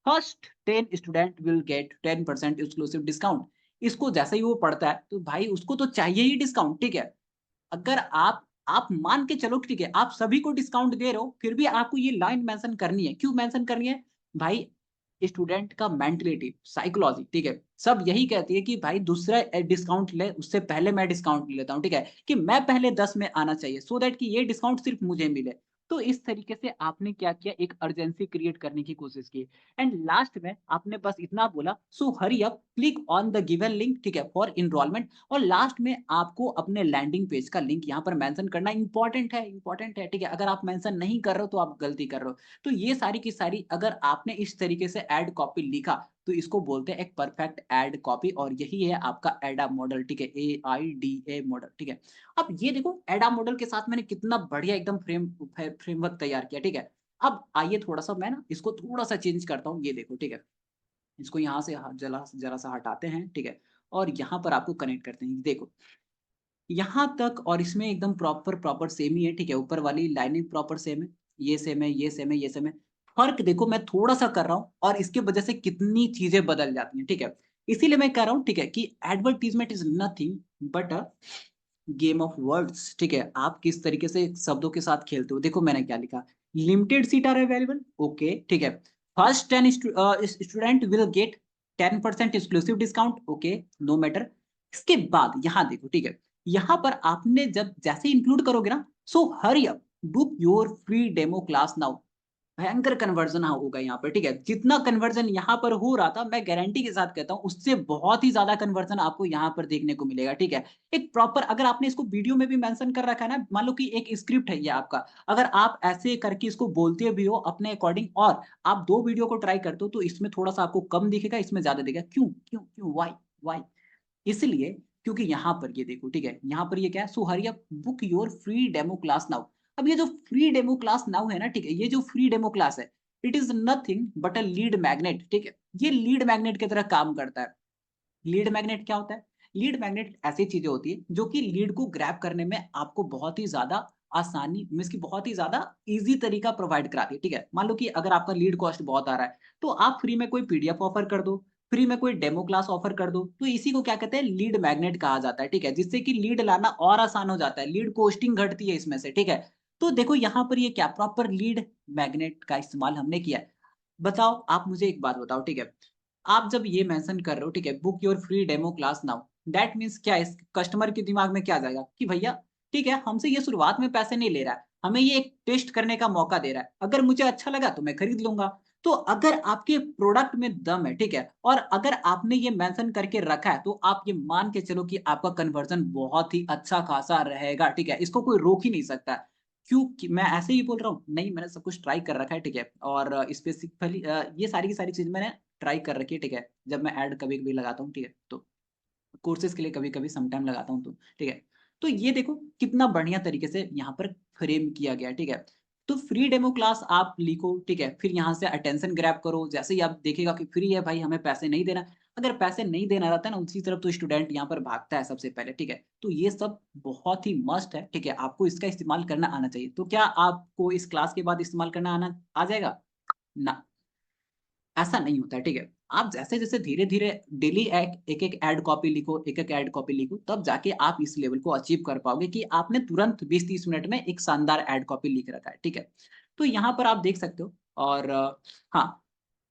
First 10 student will get 10% exclusive discount. इसको जैसे ही वो पढ़ता है तो भाई उसको तो चाहिए ही डिस्काउंट, ठीक है। अगर आप मान के चलो, ठीक है, आप सभी को डिस्काउंट दे रहे हो, फिर भी आपको ये लाइन मेंशन करनी है। क्यों मेंशन करनी है? भाई स्टूडेंट का मेंटालिटी, साइकोलॉजी, ठीक है, सब यही कहती है कि भाई दूसरा डिस्काउंट ले, उससे पहले मैं डिस्काउंट ले लेता हूँ, ठीक है, कि मैं पहले 10 में आना चाहिए सो दैट कि ये डिस्काउंट सिर्फ मुझे मिले। तो इस तरीके से आपने क्या किया, एक अर्जेंसी क्रिएट करने की कोशिश की एंड लास्ट में आपने बस इतना बोला, so hurry up, click on the given link, ठीक है, फॉर एनरोलमेंट। और लास्ट में आपको अपने लैंडिंग पेज का लिंक यहाँ पर मेंशन करना इंपॉर्टेंट है, ठीक है। अगर आप मेंशन नहीं कर रहे हो तो आप गलती कर रहे हो। तो ये सारी की सारी अगर आपने इस तरीके से ऐड कॉपी लिखा, तो इसको बोलते हैं एक परफेक्ट ऐड कॉपी और यही है आपका एडा मॉडल, ठीक है, AIDA मॉडल, ठीक है। अब ये देखो एडा मॉडल के साथ मैंने कितना बढ़िया एकदम फ्रेमवर्क तैयार किया, ठीक है। अब आइए थोड़ा-सा मैं ना इसको थोड़ा-सा चेंज करता हूँ, ये देखो, ठीक है। इसको यहाँ से ह जला ज़रा-सा हटाते हैं, ठीक है? और यहाँ पर आपको कनेक्ट करते हैं। देखो यहाँ तक और इसमें एकदम प्रॉपर सेम ही है, ठीक है। ऊपर वाली लाइनिंग प्रॉपर सेम है, ये सेम है, ये सेम है, ये सेम है। फर्क देखो मैं थोड़ा सा कर रहा हूँ और इसके वजह से कितनी चीजें बदल जाती हैं, ठीक है। इसीलिए मैं कह रहा हूँ, ठीक है, कि advertisement is nothing but a game of words, ठीक है। आप किस तरीके से शब्दों के साथ खेलते हो। देखो मैंने क्या लिखा, limited seat are available, okay, ठीक है। First 10 student will get 10% exclusive discount, okay, no matter. इसके बाद यहाँ देखो, ठीक है, यहाँ पर आपने जब जैसे इंक्लूड करोगे ना, so hurry up, book your free demo class now. भयंकर कन्वर्जन होगा यहाँ पर, ठीक है। जितना कन्वर्जन यहाँ पर हो रहा था, मैं गारंटी के साथ कहता हूँ उससे बहुत ही ज्यादा कन्वर्जन आपको यहाँ पर देखने को मिलेगा, ठीक है। एक प्रॉपर, अगर आपने इसको वीडियो में भी मेंशन कर रखा है ना, मान लो कि एक स्क्रिप्ट है ये आपका, अगर आप ऐसे करके इसको बोलते भी हो अपने अकॉर्डिंग और आप दो वीडियो को ट्राई करते हो, तो इसमें थोड़ा सा आपको कम दिखेगा, इसमें ज्यादा दिखेगा। क्यों क्यों क्यों, वाई? इसलिए क्योंकि यहाँ पर ये देखो, ठीक है, यहाँ पर ये क्या है, so hurry up, book your free demo class now. अब ये जो फ्री डेमो क्लास नाउ है ना, ठीक है, ये जो फ्री डेमो क्लास है, it is nothing but a lead magnet, ठीक है। ये लीड मैग्नेट की तरह काम करता है। लीड मैग्नेट क्या होता है? लीड मैग्नेट ऐसी चीजें होती है जो कि लीड को ग्रैब करने में आपको बहुत ही ज्यादा आसानी, मीन्स की बहुत ही ज्यादा इजी तरीका प्रोवाइड कराती है, ठीक है। मान लो कि अगर आपका लीड कॉस्ट बहुत आ रहा है, तो आप फ्री में कोई पीडीएफ ऑफर कर दो, फ्री में कोई डेमो क्लास ऑफर कर दो, तो इसी को क्या कहते हैं, लीड मैग्नेट कहा जाता है, ठीक है। जिससे कि लीड लाना और आसान हो जाता है, लीड कॉस्टिंग घटती है इसमें से, ठीक है। तो देखो यहाँ पर ये क्या प्रॉपर लीड मैग्नेट का इस्तेमाल हमने किया है। बताओ, आप मुझे एक बात बताओ, ठीक है, आप जब ये मेंशन कर रहे हो, ठीक है, book your free demo class now, that means क्या है, कस्टमर के दिमाग में क्या जाएगा कि भैया, ठीक है, हमसे ये शुरुआत में पैसे नहीं ले रहा है, हमें ये एक टेस्ट करने का मौका दे रहा है, अगर मुझे अच्छा लगा तो मैं खरीद लूंगा। तो अगर आपके प्रोडक्ट में दम है, ठीक है, और अगर आपने ये मेंशन करके रखा है, तो आप ये मान के चलो कि आपका कन्वर्जन बहुत ही अच्छा खासा रहेगा, ठीक है। इसको कोई रोक ही नहीं सकता। क्यों कि मैं ऐसे ही बोल रहा हूँ? नहीं, मैंने सब कुछ ट्राई कर रखा है, ठीक है। और स्पेसिफिकली ये सारी की सारी चीज मैंने ट्राई कर रखी है, ठीक है। जब मैं ऐड कभी कभी लगाता हूँ, ठीक है, तो कोर्सेज के लिए कभी कभी समटाइम लगाता हूँ, तो ठीक है। तो ये देखो कितना बढ़िया तरीके से यहाँ पर फ्रेम किया गया है, ठीक है। तो फ्री डेमो क्लास आप लिखो, ठीक है, फिर यहाँ से अटेंशन ग्रैब करो। जैसे ही आप देखेगा कि फ्री है भाई, हमें पैसे नहीं देना, अगर पैसे नहीं देना रहता है ना, उसी तरफ तो स्टूडेंट यहाँ पर भागता है सबसे पहले, ठीक है। तो ये सब बहुत ही मस्ट है, ठीक है, आपको इसका इस्तेमाल करना आना चाहिए। तो क्या आपको इस क्लास के बाद इस्तेमाल करना आना आ जाएगा ना? ऐसा नहीं होता है, ठीक है। आप जैसे-जैसे धीरे-धीरे डेली एक-एक ऐड कॉपी लिखो, एक-एक ऐड कॉपी लिखो, तब जाके आप इस लेवल को अचीव कर पाओगे कि आपने तुरंत 20-30 मिनट में एक शानदार ऐड कॉपी लिख रखा है, ठीक है। तो यहाँ पर आप देख सकते हो। और हाँ,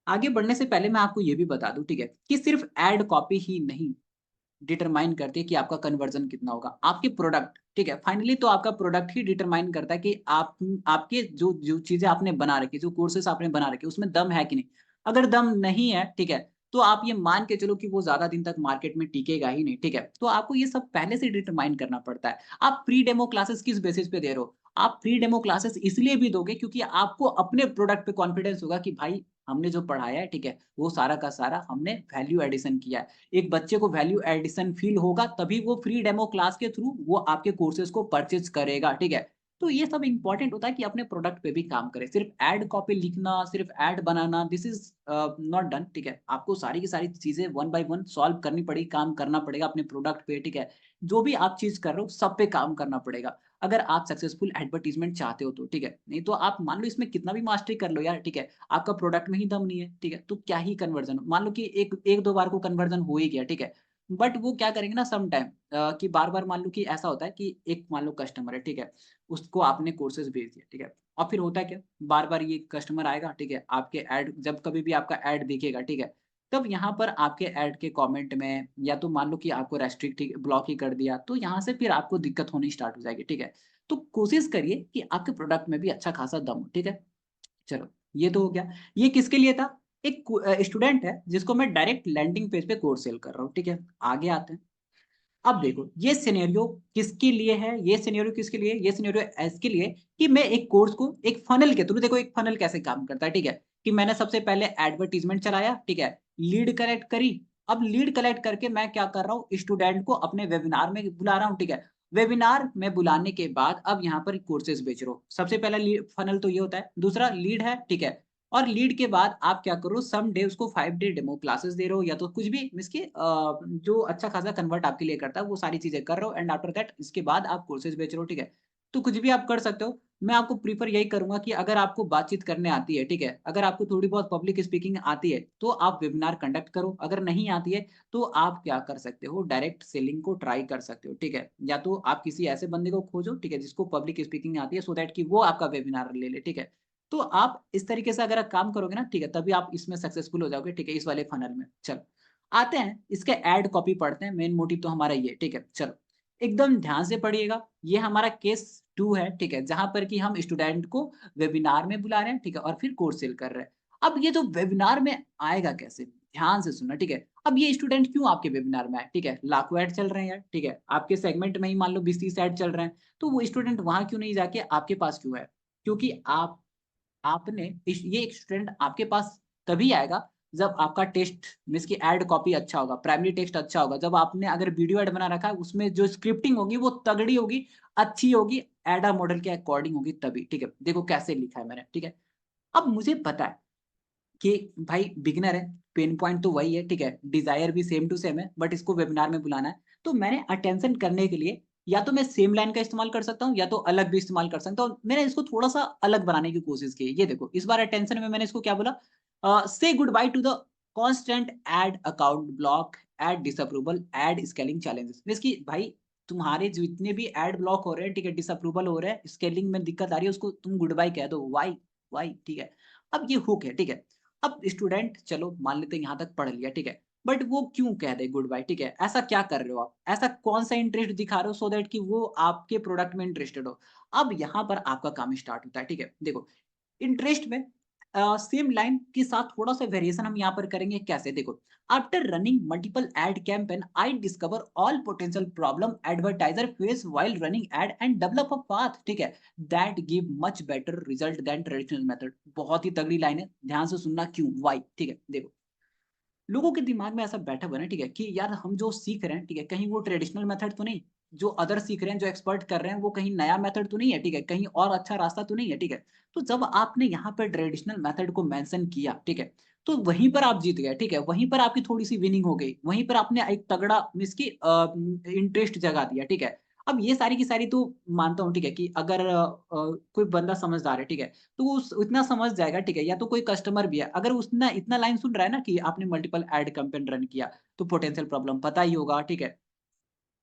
आगे बढ़ने से पहले मैं आपको ये भी बता दूँ, ठीक है, कि सिर्फ ऐड कॉपी ही नहीं डिटरमाइन करती है कि आपका कन्वर्जन कितना होगा। आपके प्रोडक्ट, ठीक है, फाइनली तो आपका प्रोडक्ट ही डिटरमाइन करता है कि आप आपके जो जो चीज़ें आपने बना रखी, जो कोर्सेज़ आपने बना रखे, उसमें दम है कि नहीं। अगर दम नहीं है, ठीक है, तो आप ये मान के चलो कि वो ज़्यादा दिन तक मार्केट में टिकेगा ही नहीं, ठीक है। तो आपको ये सब पहले से डिटरमाइन करना पड़ता है। आप फ्री डेमो क्लासेस किस बेसिस पे दे रहे हो? आप फ्री डेमो क्लासेस इसलिए भी दोगे क्योंकि आपको अपने प्रोडक्ट पे कॉन्फिडेंस होगा कि भाई हमने जो पढ़ाया है, ठीक है, वो सारा का सारा हमने वैल्यू एडिशन किया है। एक बच्चे को वैल्यू एडिशन फील होगा, तभी वो फ्री डेमो क्लास के थ्रू वो आपके कोर्सेज को परचेज करेगा, ठीक है। तो ये सब इंपॉर्टेंट होता है कि अपने प्रोडक्ट पे भी काम करें। सिर्फ ऐड कॉपी लिखना, सिर्फ add banana, this is not done, ठीक है। आपको सारी की सारी चीजें वन बाय वन सॉल्व करनी पड़ेगी, काम करना पड़ेगा अपने प्रोडक्ट पे, ठीक है। जो भी आप चीज कर रहे हो सब पे काम करना पड़ेगा, अगर आप सक्सेसफुल एडवर्टीजमेंट चाहते हो तो, ठीक है। नहीं तो आप मान लो इसमें कितना भी मास्टरी कर लो यार, ठीक है, आपका प्रोडक्ट में ही दम नहीं है, ठीक है, तो क्या ही कन्वर्जन। मान लो कि एक एक दो बार को कन्वर्जन हो ही गया, ठीक है, बट वो क्या करेंगे ना सम टाइम, कि बार बार मान लो कि ऐसा होता है कि एक मान लो कस्टमर है, ठीक है, उसको आपने कोर्सेज भेज दिया, ठीक है, और फिर होता है क्या, बार बार ये कस्टमर आएगा, ठीक है, आपके ऐड जब कभी भी आपका ऐड दिखेगा, ठीक है, तब यहाँ पर आपके ऐड के कमेंट में या तो मान लो कि आपको रेस्ट्रिक्ट ब्लॉक ही कर दिया, तो यहाँ से फिर आपको दिक्कत होनी स्टार्ट हो जाएगी, ठीक है। तो कोशिश करिए कि आपके प्रोडक्ट में भी अच्छा खासा दम हो, ठीक है। चलो, ये तो हो गया। ये किसके लिए था? एक स्टूडेंट है जिसको मैं डायरेक्ट लैंडिंग पेज पे कोर्स सेल कर रहा हूँ, ठीक है। आगे आते हैं। अब देखो ये सिनेरियो किसके लिए है, ये सिनेरियो किसके लिए, ये सिनेरियो इसके लिए कि मैं एक कोर्स को एक फनल के थ्रू, देखो एक फनल कैसे काम करता है, ठीक है, कि मैंने सबसे पहले एडवर्टीजमेंट चलाया, ठीक है, लीड कलेक्ट करी। अब लीड कलेक्ट करके मैं क्या कर रहा हूँ, स्टूडेंट को अपने वेबिनार में बुला रहा हूँ, ठीक है। वेबिनार में बुलाने के बाद अब यहाँ पर कोर्सेज बेच रहा हूँ। सबसे पहला फनल तो ये होता है। दूसरा लीड है, ठीक है, और लीड के बाद आप क्या करो, सम डे उसको 5 डे डेमो क्लासेस दे रहे हो या तो कुछ भी मीन्स की जो अच्छा खासा कन्वर्ट आपके लिए करता है वो सारी चीजें कर रहे हो, एंड आफ्टर दैट इसके बाद आप कोर्सेज बेच रहे हो, ठीक है। तो कुछ भी आप कर सकते हो। मैं आपको प्रीफर यही करूंगा कि अगर आपको बातचीत करने आती है, ठीक है, अगर आपको थोड़ी बहुत पब्लिक स्पीकिंग आती है तो आप वेबिनार कंडक्ट करो। अगर नहीं आती है तो आप क्या कर सकते हो, डायरेक्ट सेलिंग को ट्राई कर सकते हो, ठीक है। या तो आप किसी ऐसे बंदे को खोजो, ठीक है, जिसको पब्लिक स्पीकिंग आती है, सो दैट कि वो आपका वेबिनार ले ले, ठीक है। तो आप इस तरीके से अगर आप काम करोगे ना, ठीक है, तभी आप इसमें सक्सेसफुल हो जाओगे, ठीक है, इस वाले फनल में। चलो आते हैं इसके एड कॉपी पढ़ते हैं। मेन मोटिव तो हमारा ये, ठीक है। चलो एकदम ध्यान से पढ़िएगा। ये हमारा केस 2 है, ठीक है, जहां पर कि हम स्टूडेंट को वेबिनार में बुला रहे हैं, ठीक है, और फिर कोर्स सेल कर रहे हैं। अब ये जो वेबिनार में आएगा कैसे, ध्यान से सुनना, ठीक है। अब ये स्टूडेंट क्यों आपके वेबिनार में आए, ठीक है, लाखों ऐड चल रहे हैं यार, ठीक है, आपके सेगमेंट में ही मान लो 20-30 ऐड चल रहे हैं, तो वो स्टूडेंट वहां क्यों नहीं जाके आपके पास क्यों है? क्योंकि आपने ये एक स्टूडेंट आपके पास तभी आएगा जब आपका टेस्ट मीन्स की एड कॉपी अच्छा होगा, प्राइमरी टेक्स्ट अच्छा होगा, जब आपने अगर वीडियो एड बना रखा है उसमें जो स्क्रिप्टिंग होगी वो तगड़ी होगी, अच्छी होगी, एडा मॉडल के अकॉर्डिंग होगी, तभी, ठीक है। देखो कैसे लिखा है मैंने, ठीक है। अब मुझे पता है कि भाई बिगिनर है, पेन पॉइंट तो वही है, ठीक है, डिजायर भी सेम टू सेम है, बट इसको वेबिनार में बुलाना है। तो मैंने अटेंशन करने के लिए या तो मैं सेम लाइन का इस्तेमाल कर सकता हूँ या तो अलग भी इस्तेमाल कर सकता हूँ। मैंने इसको थोड़ा सा अलग बनाने की कोशिश की। ये देखो इस बार अटेंशन में मैंने इसको क्या बोला, say goodbye to the constant ad account block, ad disapproval, ad scaling challenges. Means की भाई तुम्हारे जितने भी एड ब्लॉक हो रहे हैं, ठीक है, डिसअप्रूवल हो रहे हैं, स्केलिंग में दिक्कत आ रही है, उसको तुम गुड बाय कह दो। वाई वाई, ठीक है। अब ये हुक है, ठीक है। अब स्टूडेंट चलो मान लेते हैं यहाँ तक पढ़ लिया, ठीक है, बट वो क्यों कह दे गुड बाय, ठीक है, ऐसा क्या कर रहे हो आप, ऐसा कौन सा इंटरेस्ट दिखा रहे हो सो दैट कि वो आपके प्रोडक्ट में इंटरेस्टेड हो। अब यहाँ पर आपका काम स्टार्ट होता है, ठीक है। देखो इंटरेस्ट में सेम लाइन के साथ थोड़ा सा वेरिएशन हम यहाँ पर करेंगे। कैसे, देखो, after running multiple ad campaign I discover all potential problem advertiser face while running ad and develop a path, ठीक है, that give much better result than traditional method. बहुत ही तगड़ी लाइन है, ध्यान से सुनना क्यों, वाई, ठीक है। देखो लोगों के दिमाग में ऐसा बैठा हुआ है ना, ठीक है, कि यार हम जो सीख रहे हैं, ठीक है, कहीं वो ट्रेडिशनल मेथड तो नहीं, जो अदर सीख रहे हैं, जो एक्सपर्ट कर रहे हैं, वो कहीं नया मेथड तो नहीं है, ठीक है, कहीं और अच्छा रास्ता तो नहीं है, ठीक है। तो जब आपने यहाँ पर ट्रेडिशनल मेथड को मेंशन किया, ठीक है, तो वहीं पर आप जीत गए, ठीक है, वहीं पर आपकी थोड़ी सी विनिंग हो गई, वहीं पर आपने एक तगड़ा मिस की इंटरेस्ट जगा दिया, ठीक है। अब ये सारी की सारी तो मानता हूँ, ठीक है, कि अगर कोई बंदा समझदार है, ठीक है, तो वो इतना समझ जाएगा, ठीक है, या तो कोई कस्टमर भी है, अगर उसने इतना लाइन सुन रहा है ना कि आपने मल्टीपल एड कैंपेन रन किया, तो पोटेंशियल प्रॉब्लम पता ही होगा, ठीक है।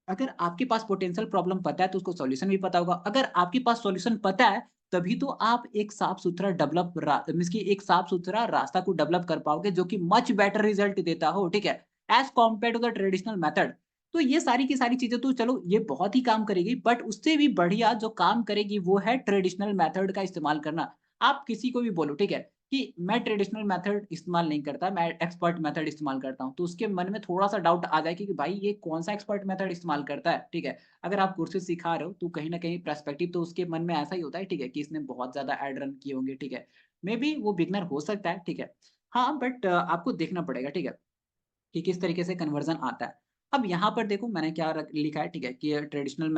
अगर आपके पास पोटेंशियल प्रॉब्लम पता है तो उसको सॉल्यूशन भी पता होगा। अगर आपके पास सॉल्यूशन पता है तभी तो आप एक साफ सुथरा डेवलप मीन्स की एक साफ सुथरा रास्ता को डेवलप कर पाओगे जो कि मच बेटर रिजल्ट देता हो, ठीक है, as compare to the traditional method. तो ये सारी की सारी चीजें तो चलो ये बहुत ही काम करेगी, बट उससे भी बढ़िया जो काम करेगी वो है ट्रेडिशनल मेथड का इस्तेमाल करना। आप किसी को भी बोलो, ठीक है, कि मैं ट्रेडिशनल मेथड इस्तेमाल नहीं करता, मैं एक्सपर्ट मेथड इस्तेमाल करता हूँ, तो उसके मन में थोड़ा सा डाउट आ जाए कि भाई ये कौन सा एक्सपर्ट मेथड इस्तेमाल करता है, ठीक है। अगर आप कोर्सेज सिखा रहे हो तो कहीं ना कहीं पर्सपेक्टिव तो उसके मन में ऐसा ही होता है, ठीक है, कि इसने बहुत ज्यादा एड रन किए होंगे, ठीक है, मे बी वो बिगनर हो सकता है, ठीक है। हाँ बट आपको देखना पड़ेगा, ठीक है, कि किस तरीके से कन्वर्जन आता है। अब यहाँ पर देखो मैंने क्या लिखा है, ठीक है, कि ट्रेडिशनल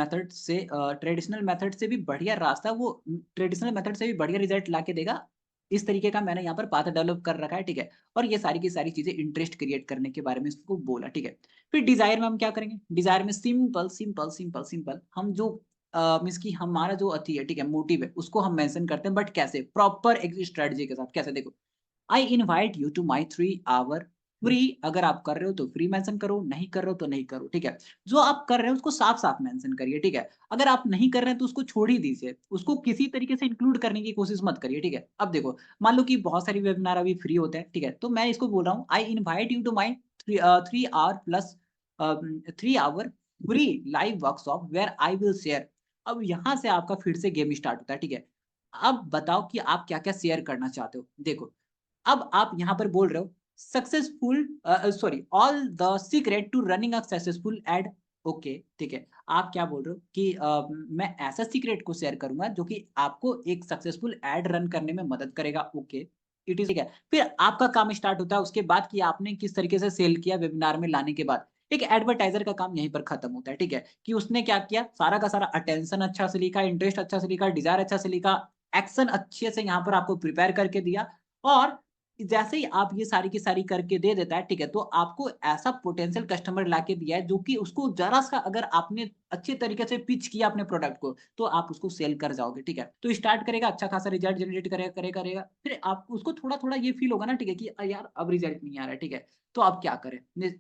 मेथड से भी बढ़िया रास्ता वो ट्रेडिशनल मेथड से भी बढ़िया रिजल्ट ला के देगा। इस तरीके का मैंने यहाँ पर पाथ डेवलप कर रखा है, ठीक है। और ये सारी की सारी चीजें इंटरेस्ट क्रिएट करने के बारे में इसको बोला, ठीक है। फिर डिजायर में हम क्या करेंगे, डिजायर में सिंपल सिंपल सिंपल सिंपल हम जो मीन्स की हमारा जो अति है, ठीक है, मोटिव है, उसको हम मेंशन करते हैं, बट कैसे, प्रॉपर एक स्ट्रेटजी के साथ। कैसे, देखो, I invite you to my 3 hour free. अगर आप कर रहे हो तो फ्री मेंशन करो, नहीं कर रहे हो तो नहीं करो, ठीक है। जो आप कर रहे हो उसको साफ साफ मेंशन करिए, ठीक है। अगर आप नहीं कर रहे हैं तो उसको छोड़ ही दीजिए, उसको किसी तरीके से इंक्लूड करने की कोशिश मत करिए, ठीक है। अब देखो मान लो कि बहुत सारी वेबिनार अभी फ्री होते हैं, ठीक है, तो मैं इसको बोल रहा हूँ I invite you to my 3 hour plus 3 hour free live workshop where I will share. अब यहाँ से आपका फिर से गेम स्टार्ट होता है, ठीक है। अब बताओ कि आप क्या क्या शेयर करना चाहते हो। देखो अब आप यहाँ पर बोल रहे हो successful sorry all the secret to running a successful ad. Okay, ठीक है, आप क्या बोल रहे हो कि मैं ऐसा सीक्रेट को शेयर करूंगा जो कि आपको एक सक्सेसफुल एड रन करने में मदद करेगा। ओके, इट इज, ठीक है। फिर आपका काम स्टार्ट होता है उसके बाद कि आपने किस तरीके से सेल किया वेबिनार में लाने के बाद। एक एडवर्टाइजर का काम यहीं पर खत्म होता है, ठीक है, कि उसने क्या किया, सारा का सारा अटेंशन अच्छा से लिखा, इंटरेस्ट अच्छा से लिखा, डिजायर अच्छा से लिखा, एक्शन अच्छे से यहाँ पर आपको प्रिपेयर करके दिया, और जैसे ही आप ये सारी की सारी करके दे देता है, ठीक है, तो आपको ऐसा पोटेंशियल कस्टमर लाके दिया है जो कि उसको जरा सा अगर आपने अच्छे तरीके से पिच किया अपने प्रोडक्ट को, तो आप उसको सेल कर जाओगे, ठीक है। तो स्टार्ट करेगा, अच्छा खासा रिजल्ट जनरेट करेगा, फिर आप उसको थोड़ा थोड़ा ये फील होगा ना, ठीक है, कि यार अब रिजल्ट नहीं आ रहा है, ठीक है, तो अब क्या करें,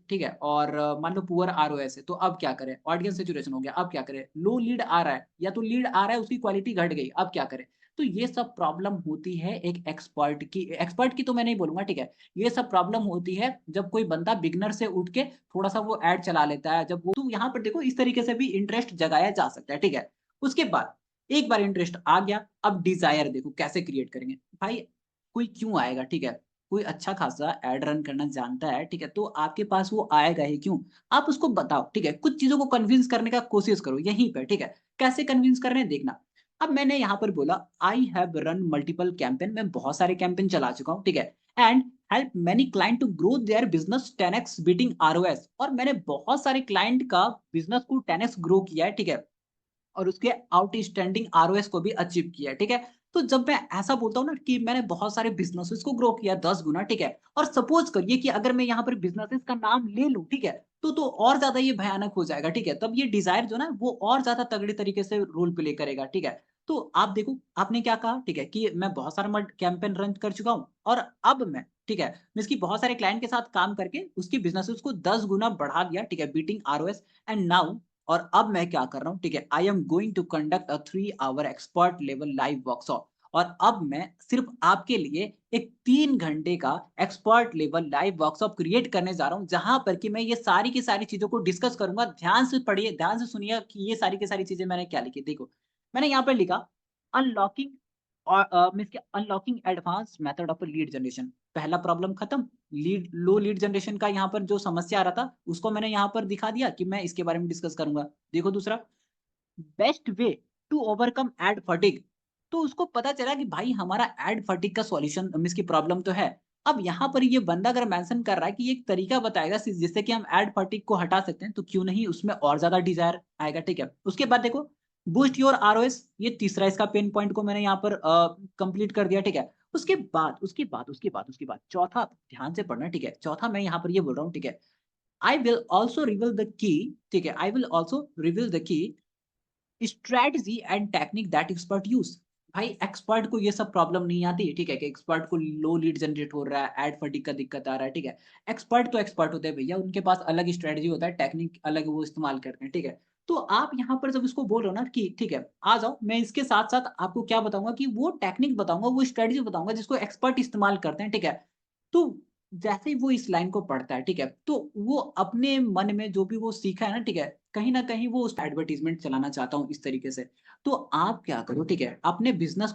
ठीक है। और मान लो पुअर आरओएस है, तो अब क्या करें, ऑडियंस सैचुरेशन हो गया, अब क्या करें, लो लीड आ रहा है, या तो लीड आ रहा है उसकी क्वालिटी घट गई, अब क्या करें। तो ये सब प्रॉब्लम होती है एक एक्सपर्ट की तो मैं नहीं बोलूंगा, ठीक है। ये सब प्रॉब्लम होती है जब कोई बंदा बिगनर से उठ के थोड़ा सा वो ऐड चला लेता है, जब वो, तो यहाँ पर देखो इस तरीके से भी इंटरेस्ट जगाया जा सकता है, ठीक है। उसके बाद एक बार इंटरेस्ट आ गया, अब डिजायर देखो कैसे क्रिएट करेंगे भाई। कोई क्यों आएगा, ठीक है, कोई अच्छा खासा एड रन करना जानता है, ठीक है, तो आपके पास वो आएगा ही क्यों। आप उसको बताओ, ठीक है, कुछ चीजों को कन्विंस करने का कोशिश करो यहीं पर, ठीक है। कैसे कन्विंस कर रहे हैं देखना। अब मैंने यहाँ पर बोला I have run multiple campaign, मैं बहुत सारे कैंपेन चला चुका हूँ, ठीक है, and help many client to grow their business 10x beating ROS, और मैंने बहुत सारे क्लाइंट का बिजनेस को 10x ग्रो किया है, ठीक है, और उसके आउटस्टैंडिंग आरओएस को भी अचीव किया है, ठीक है। तो जब मैं ऐसा बोलता हूँ ना कि मैंने बहुत सारे बिजनेसेस को ग्रो किया 10 गुना, ठीक है, और सपोज करिए कि अगर मैं यहाँ पर बिजनेसेस का नाम ले लूं, ठीक है, तो और ज्यादा ये भयानक हो जाएगा, ठीक है। तब ये डिजायर जो ना वो और ज्यादा तगड़े तरीके से रोल प्ले करेगा, ठीक है। तो आप देखो आपने क्या कहा, ठीक है, कि मैं बहुत सारा कैंपेन रन कर चुका हूँ, और अब मैं, ठीक है, मैं इसकी बहुत सारे क्लाइंट के साथ काम करके उसकी बिजनेसेस को 10 गुना बढ़ा दिया, ठीक है, बीटिंग आरओएस। एंड नाउ, और अब मैं क्या कर रहा हूँ, ठीक है, I am going to conduct a 3 hour expert level live workshop, और अब मैं सिर्फ आपके लिए एक 3 घंटे का expert level live workshop create करने जा रहा हूं, जहां पर कि मैं ये सारी की सारी चीजों को डिस्कस करूंगा। ध्यान से पढ़िए, ध्यान से सुनिए कि ये सारी की सारी चीजें मैंने क्या लिखी। देखो मैंने यहाँ पर लिखा अनलॉकिंग, और मीन्स के unlocking advance method of lead generation. पहला प्रॉब्लम खत्म, लो लीड जनरेशन का यहाँ पर जो समस्या आ रहा था उसको मैंने यहाँ पर दिखा दिया कि मैं इसके बारे में डिस्कस करूंगा। देखो दूसरा, best way to overcome ad fatigue, तो उसको पता चला कि भाई हमारा एड फटीग का सॉल्यूशन मींस की प्रॉब्लम तो है। अब यहाँ पर ये बंदा अगर मेंशन कर रहा है कि ये एक तरीका बताएगा जिससे कि हम एड फटीग को हटा सकते हैं, तो क्यों नहीं उसमें और ज्यादा डिजायर आएगा, ठीक है। उसके बाद देखो बूस्ट योर आरओएस, ये तीसरा इसका पेन पॉइंट को मैंने यहाँ पर कंप्लीट कर दिया, ठीक है। उसके बाद चौथा, ध्यान से पढ़ना, ठीक है, चौथा मैं यहाँ पर ये बोल रहा हूँ, ठीक है, I will also reveal the key, ठीक है, I will also reveal the key strategy and technique that expert use. भाई एक्सपर्ट को ये सब प्रॉब्लम नहीं आती, ठीक है, कि एक्सपर्ट को लो लीड जनरेट हो रहा है, एड फटीग का दिक्कत आ रहा है, ठीक है। एक्सपर्ट तो एक्सपर्ट होते हैं भैया, उनके पास अलग स्ट्रेटजी होता है, टेक्निक अलग वो इस्तेमाल करते हैं, ठीक है। तो आप यहाँ पर जब इसको बोल रहे हो ना कि ठीक है आ जाओ, मैं इसके साथ साथ आपको क्या बताऊंगा कि वो टेक्निक बताऊंगा, वो स्ट्रेटजी बताऊंगा जिसको एक्सपर्ट इस्तेमाल करते हैं, ठीक है। तो जैसे ही वो इस लाइन को पढ़ता है, ठीक है, तो वो अपने मन में जो भी वो सीखा है ना, ठीक है, कहीं ना कहीं वो उस एडवर्टीजमेंट चलाना चाहता हूँ इस तरीके से। तो आप क्या करो, ठीक है, अपने बिजनेस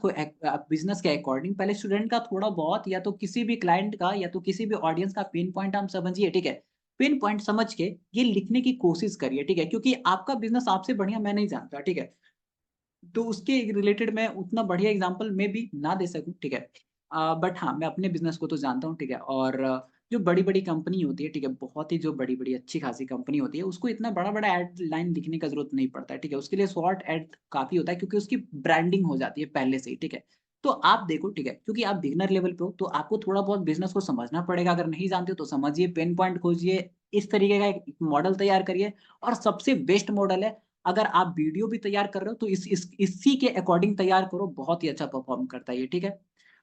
के अकॉर्डिंग पहले स्टूडेंट का थोड़ा बहुत, या तो किसी भी क्लाइंट का, या तो किसी भी ऑडियंस का पेन पॉइंट हम समझिए, ठीक है। पेन पॉइंट समझ के ये लिखने की कोशिश करिए, ठीक है, क्योंकि आपका बिजनेस आपसे बढ़िया मैं नहीं जानता, ठीक है। तो उसके रिलेटेड मैं उतना बढ़िया एग्जांपल में भी ना दे सकूं, ठीक है, बट हाँ मैं अपने बिजनेस को तो जानता हूँ, ठीक है। और जो बड़ी बड़ी कंपनी होती है, ठीक है, बहुत ही जो बड़ी बड़ी अच्छी खासी कंपनी होती है, उसको इतना बड़ा बड़ा एड लाइन लिखने का जरूरत नहीं पड़ता है, ठीक है, उसके लिए शॉर्ट एड काफी होता है, क्योंकि उसकी ब्रांडिंग हो जाती है पहले से ही, ठीक है। तो आप देखो, ठीक है, क्योंकि आप बिगनर लेवल पे हो, तो आपको थोड़ा बहुत बिजनेस को समझना पड़ेगा, अगर नहीं जानते हो तो समझिए, पेन पॉइंट खोजिए, इस तरीके का एक मॉडल तैयार करिए। और सबसे बेस्ट मॉडल है, अगर आप वीडियो भी तैयार कर रहे हो तो इसी के अकॉर्डिंग तैयार करो, बहुत ही अच्छा परफॉर्म करता है ये, ठीक है।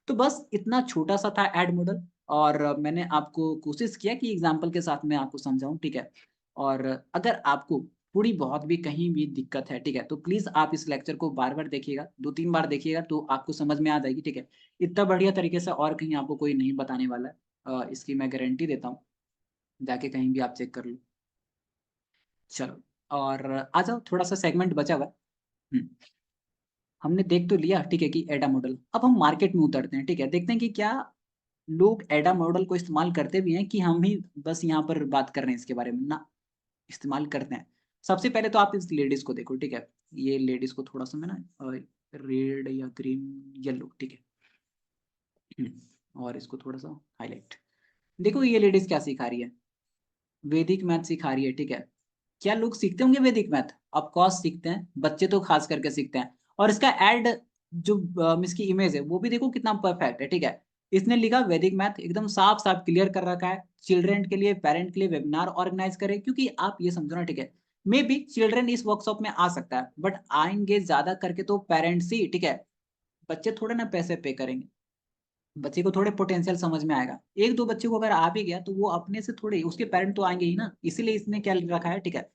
तो बस इतना छोटा सा था एड मॉडल, और मैंने आपको कोशिश किया कि एग्जांपल के साथ मैं आपको समझाऊं, ठीक है। और अगर आपको थोड़ी बहुत भी कहीं भी दिक्कत है, ठीक है, तो प्लीज आप इस लेक्चर को बार बार देखिएगा, 2-3 बार देखिएगा, तो आपको समझ में आ जाएगी, ठीक है। इतना बढ़िया तरीके से और कहीं आपको कोई नहीं बताने वाला है, इसकी मैं गारंटी देता हूँ, जाके कहीं भी आप चेक कर लो। चलो, और आ जाओ, थोड़ा सा सेगमेंट बचा हुआ है। हम्म, हमने देख तो लिया, ठीक है, कि एडा मॉडल, अब हम मार्केट में उतरते हैं, ठीक है, देखते हैं कि क्या लोग एडा मॉडल को इस्तेमाल करते भी हैं, कि हम ही बस यहाँ पर बात कर रहे हैं इसके बारे में ना, इस्तेमाल करते हैं। सबसे पहले तो आप इस लेडीज को देखो, ठीक है, ये लेडीज को थोड़ा सा मैं ना रेड या ग्रीन येलो, ठीक है, और इसको थोड़ा सा हाईलाइट। देखो ये लेडीज क्या सिखा रही है, वैदिक मैथ सिखा रही है, ठीक है। क्या लोग सीखते होंगे वैदिक मैथ? ऑफ कोर्स सीखते हैं, बच्चे तो खास करके सीखते हैं। और इसका एड जो इसकी इमेज है वो भी देखो कितना परफेक्ट है, ठीक है। इसने लिखा वैदिक मैथ, एकदम साफ साफ क्लियर कर रखा है, चिल्ड्रन के लिए, पेरेंट के लिए वेबिनार ऑर्गेनाइज करें, क्योंकि आप ये समझो ना, ठीक है, मे बी चिल्ड्रन इस वर्कशॉप में आ सकता है, बट आएंगे ज्यादा करके तो पेरेंट्स ही, ठीक है। बच्चे थोड़े ना पैसे पे करेंगे, बच्चे को थोड़े पोटेंशियल समझ में आएगा, एक दो बच्चे को अगर आ भी गया तो वो अपने से थोड़े, उसके पेरेंट तो आएंगे ही ना, इसीलिए इसने क्या रखा है, ठीक है,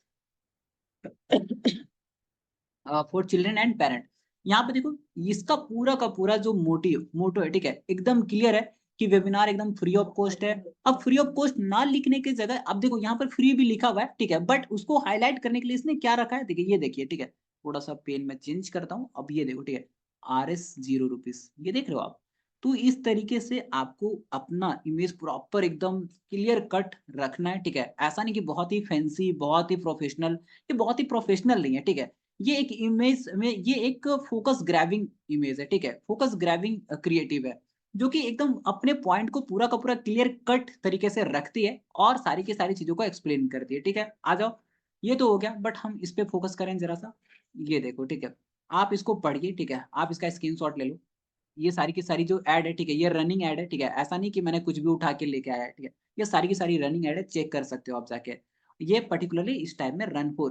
फॉर चिल्ड्रन एंड पेरेंट। यहाँ पे देखो, इसका पूरा का पूरा जो मोटो है, ठीक है, एकदम क्लियर है कि वेबिनार एकदम फ्री ऑफ कॉस्ट है। अब फ्री ऑफ कॉस्ट ना लिखने की जगह, अब देखो यहाँ पर फ्री भी लिखा हुआ है, ठीक है, बट उसको हाईलाइट करने के लिए इसने क्या रखा है, देखिए, ये देखिए, ठीक है, थोड़ा सा पेन में चेंज करता हूँ, अब ये देखो, ठीक है, RS 0 रुपीज, ये देख रहे हो आप। तो इस तरीके से आपको अपना इमेज प्रॉपर एकदम क्लियर कट रखना है, ठीक है, ऐसा नहीं कि बहुत ही फैंसी, बहुत ही प्रोफेशनल, ये बहुत ही प्रोफेशनल नहीं है, ठीक है। ये एक इमेज में, ये एक फोकस ग्रैबिंग इमेज है, ठीक है, फोकस ग्रैबिंग क्रिएटिव है, जो कि एकदम अपने पॉइंट को पूरा का पूरा क्लियर कट तरीके से रखती है और सारी की सारी चीजों को एक्सप्लेन करती है, ठीक है। आ जाओ, ये तो हो गया, बट हम इस पे फोकस करें जरा सा। ये देखो, ठीक है, आप इसको पढ़िए, ठीक है, आप इसका स्क्रीनशॉट ले लो। ये सारी की सारी जो ऐड है, ठीक है, ये रनिंग ऐड है, ठीक है, ऐसा नहीं कि मैंने कुछ भी उठा के लेके आया, ठीक है, ये सारी की सारी रनिंग ऐड है, चेक कर सकते हो आप जाके, ये पर्टिकुलरली इस टाइप में रन हो।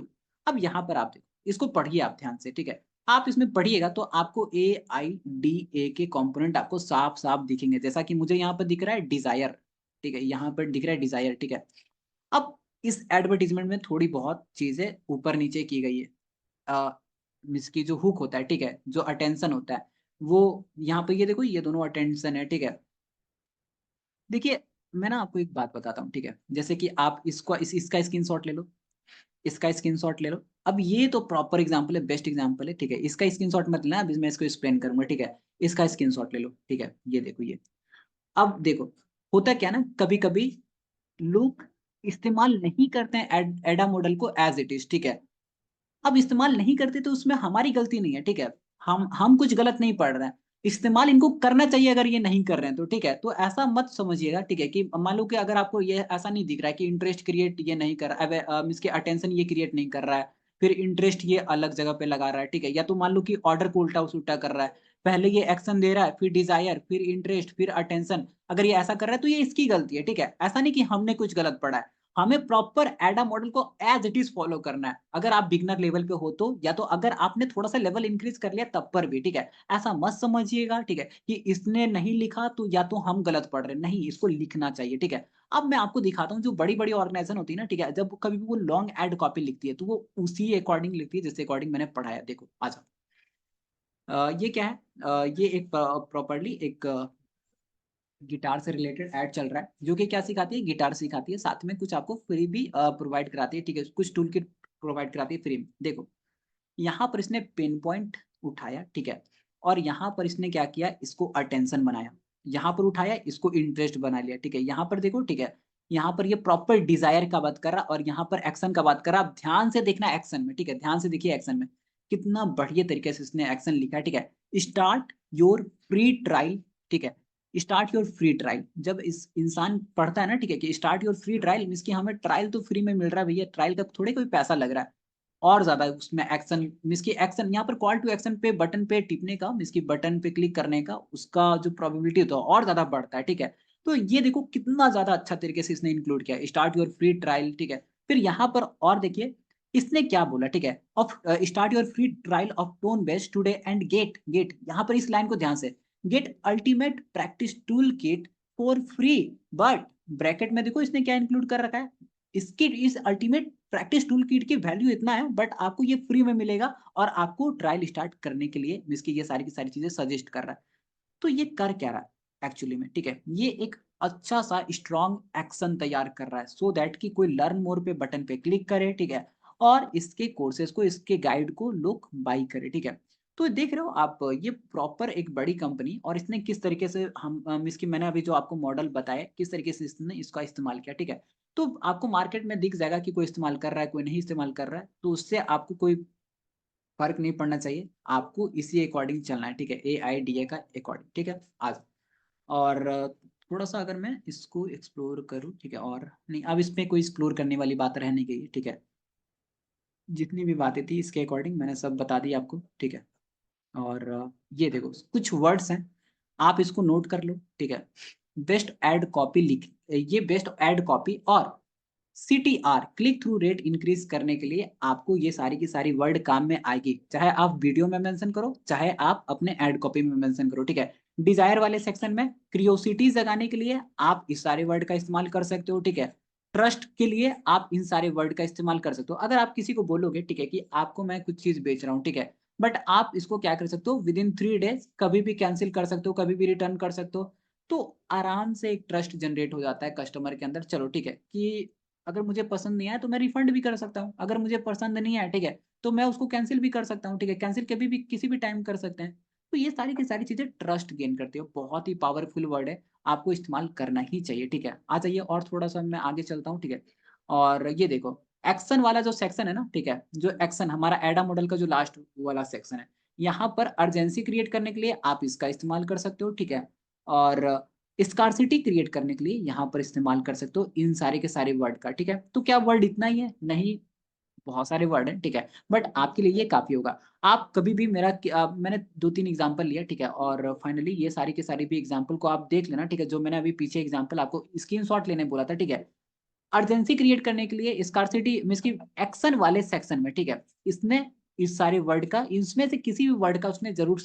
अब यहाँ पर आप देखो, इसको पढ़िए आप ध्यान से, ठीक है, आप इसमें पढ़िएगा तो आपको AIDA के कंपोनेंट आपको साफ साफ दिखेंगे, जैसा कि मुझे यहाँ पर दिख रहा है डिजायर, ठीक है, यहाँ पर दिख रहा है डिजायर, ठीक है। अब इस एडवर्टीजमेंट में थोड़ी बहुत चीजें ऊपर नीचे की गई है, इसकी जो हुक होता है, ठीक है, जो अटेंशन होता है, वो यहाँ पे ये देखो, ये दोनों अटेंशन है, ठीक है। देखिए, मैं ना आपको एक बात बताता हूँ, ठीक है, जैसे कि आप इसको इसका स्क्रीनशॉट ले लो, इसका स्क्रीनशॉट ले लो। अब ये तो प्रॉपर एग्जांपल है, बेस्ट एग्जांपल है, ठीक है, इसका स्क्रीनशॉट मत लेना, अभी मैं इसको एक्सप्लेन करूंगा, ठीक है। इसका स्क्रीनशॉट ले लो, ठीक है, ये देखो ये। अब देखो, होता क्या ना, कभी कभी लोग इस्तेमाल नहीं करते हैं एडा मॉडल को एज इट इज, ठीक है। अब इस्तेमाल नहीं करते तो उसमें हमारी गलती नहीं है, ठीक है, हम कुछ गलत नहीं पढ़ रहे हैं, इस्तेमाल इनको करना चाहिए, अगर ये नहीं कर रहे हैं तो, ठीक है। तो ऐसा मत समझिएगा, ठीक है, कि मान लो कि अगर आपको ये ऐसा नहीं दिख रहा है कि इंटरेस्ट क्रिएट ये नहीं कर रहा है, इसके अटेंशन ये क्रिएट नहीं कर रहा है, फिर इंटरेस्ट ये अलग जगह पे लगा रहा है, ठीक है, या तो मान लो कि ऑर्डर को उल्टा सुल्टा कर रहा है, पहले ये एक्शन दे रहा है, फिर डिजायर, फिर इंटरेस्ट, फिर अटेंशन, अगर ये ऐसा कर रहा है तो ये इसकी गलती है, ठीक है, ऐसा नहीं कि हमने कुछ गलत पढ़ा है। हमें प्रॉपर एडा मॉडल को एज इट इज फॉलो करना है, अगर आप बिगनर लेवल पे हो तो, या तो अगर आपने थोड़ा सा लेवल इंक्रीज कर लिया तब पर भी, ठीक है। ऐसा मत समझिएगा, ठीक है, कि इसने नहीं लिखा तो या तो हम गलत पढ़ रहे हैं, नहीं, इसको लिखना चाहिए, ठीक है। अब मैं आपको दिखाता हूँ, जो बड़ी बड़ी ऑर्गेनाइजेशन होती है ना, ठीक है, जब कभी भी वो लॉन्ग एड कॉपी लिखती है तो वो उसी अकॉर्डिंग लिखती है जिसके अकॉर्डिंग मैंने पढ़ाया, देखो आ जाओ। ये क्या है, ये एक प्रॉपरली एक गिटार से रिलेटेड ऐड चल रहा है, जो कि क्या सिखाती है, गिटार सिखाती है, साथ में कुछ आपको फ्री भी प्रोवाइड कराती है, ठीक है, कुछ टूल किट प्रोवाइड कराती है फ्री में। देखो, यहाँ पर इसने पिन पॉइंट उठाया, ठीक है, और यहाँ पर इसने क्या किया, इसको अटेंशन बनाया, यहाँ पर उठाया, इसको इंटरेस्ट बना लिया, ठीक है, यहाँ पर देखो, ठीक है, यहाँ पर ये प्रॉपर डिजायर का बात कर रहा और यहाँ पर एक्शन का बात कर रहा। आप ध्यान से देखना एक्शन में, ठीक है, ध्यान से देखिए एक्शन में, कितना बढ़िया तरीके से इसने एक्शन लिखा है, ठीक है। स्टार्ट योर फ्री ट्रायल, ठीक है, स्टार्ट योर फ्री ट्रायल, जब इस इंसान पढ़ता है ना, ठीक है, कि start your free trial means कि हमें ट्रायल तो फ्री में मिल रहा है भैया, ट्रायल का थोड़े कोई पैसा लग रहा है। और ज्यादा उसमें एक्शन मींस की एक्शन, यहाँ पर कॉल टू एक्शन पे बटन पे टिपने का मींस की बटन पे क्लिक करने का उसका जो प्रोबेबिलिटी होता है और ज्यादा बढ़ता है, ठीक है। तो ये देखो कितना ज्यादा अच्छा तरीके से इसने इंक्लूड किया, स्टार्ट योर फ्री ट्रायल, ठीक है। फिर यहाँ पर और देखिए, इसने क्या बोला, ठीक है, off start your free trial of Tonebase today and get get, यहाँ पर इस लाइन को ध्यान से, get ultimate practice tool kit for free, but bracket में देखो इसने क्या इंक्लूड कर रखा है, इसकी इस अल्टीमेट प्रैक्टिस टूल किट की वैल्यू इतना है, बट आपको ये फ्री में मिलेगा और आपको ट्रायल स्टार्ट करने के लिए इसकी ये सारी की सारी चीजें सजेस्ट कर रहा है। तो ये कर क्या रहा है एक्चुअली में, ठीक है, ये एक अच्छा सा स्ट्रॉन्ग एक्शन तैयार कर रहा है, सो दैट कि कोई लर्न मोर पे बटन पे क्लिक करे, ठीक है, और इसके कोर्सेज को, इसके गाइड को लोग बाई करे, ठीक है। तो देख रहे हो आप, ये प्रॉपर एक बड़ी कंपनी, और इसने किस तरीके से हम इसकी, मैंने अभी जो आपको मॉडल बताया किस तरीके से इसने इसका इस्तेमाल किया, ठीक है। तो आपको मार्केट में दिख जाएगा कि कोई इस्तेमाल कर रहा है, कोई नहीं इस्तेमाल कर रहा है, तो उससे आपको कोई फर्क नहीं पड़ना चाहिए, आपको इसी अकॉर्डिंग चलना है, ठीक है, AIDA का अकॉर्डिंग, ठीक है। आज और थोड़ा सा अगर मैं इसको एक्सप्लोर करूँ, ठीक है, और नहीं, अब इसमें कोई एक्सप्लोर करने वाली बात रह नहीं गई, ठीक है, जितनी भी बातें थी इसके अकॉर्डिंग मैंने सब बता दी आपको, ठीक है। और ये देखो कुछ वर्ड्स हैं, आप इसको नोट कर लो, ठीक है। बेस्ट एड कॉपी लिख, ये बेस्ट एड कॉपी और CTR click through rate increase करने के लिए आपको ये सारी की सारी वर्ड काम में आएगी, चाहे आप वीडियो में मेंशन करो, चाहे आप अपने एड कॉपी में मेंशन करो, ठीक है। डिजायर वाले सेक्शन में क्रियोसिटी जगाने के लिए आप इस सारे वर्ड का इस्तेमाल कर सकते हो, ठीक है। ट्रस्ट के लिए आप इन सारे वर्ड का इस्तेमाल कर सकते हो। अगर आप किसी को बोलोगे, ठीक है, कि आपको मैं कुछ चीज बेच रहा हूँ, ठीक है, बट आप इसको क्या कर सकते हो, विद इन 3 डेज कभी भी कैंसिल कर सकते हो, कभी भी रिटर्न कर सकते हो, तो आराम से एक ट्रस्ट जनरेट हो जाता है कस्टमर के अंदर। चलो ठीक है, कि अगर मुझे पसंद नहीं आया तो मैं रिफंड भी कर सकता हूँ, अगर मुझे पसंद नहीं आया, ठीक है, तो मैं उसको कैंसिल भी कर सकता हूँ, ठीक है, कैंसिल कभी भी किसी भी टाइम कर सकते हैं। तो ये सारी की सारी चीजें ट्रस्ट गेन करती है, बहुत ही पावरफुल वर्ड है, आपको इस्तेमाल करना ही चाहिए, ठीक है। आ जाइए और थोड़ा सा मैं आगे चलता हूँ, ठीक है। और ये देखो, एक्शन वाला जो सेक्शन है ना, ठीक है, जो एक्शन हमारा एडा मॉडल का जो लास्ट वाला सेक्शन है, यहाँ पर अर्जेंसी क्रिएट करने के लिए आप इसका इस्तेमाल कर सकते हो, ठीक है। और स्कार्सिटी क्रिएट करने के लिए यहाँ पर इस्तेमाल कर सकते हो इन सारे के सारे वर्ड का, ठीक है। तो क्या वर्ड इतना ही है? नहीं, बहुत सारे वर्ड हैं, ठीक है, बट आपके लिए ये काफी होगा। आप कभी भी मैंने 2-3 एग्जांपल लिया, ठीक है, और फाइनली ये सारी की सारी भी एग्जांपल को आप देख लेना, ठीक है, जो मैंने अभी पीछे एग्जांपल आपको स्क्रीनशॉट लेने बोला था, ठीक है। अर्जेंसी क्रिएट करने के लिए स्कार्सिटी मींस की एक्शन वाले सेक्शन में, ठीक है, इसने इस सारे वर्ड का, इसमें से किसी भी वर्ड का उसने जरूर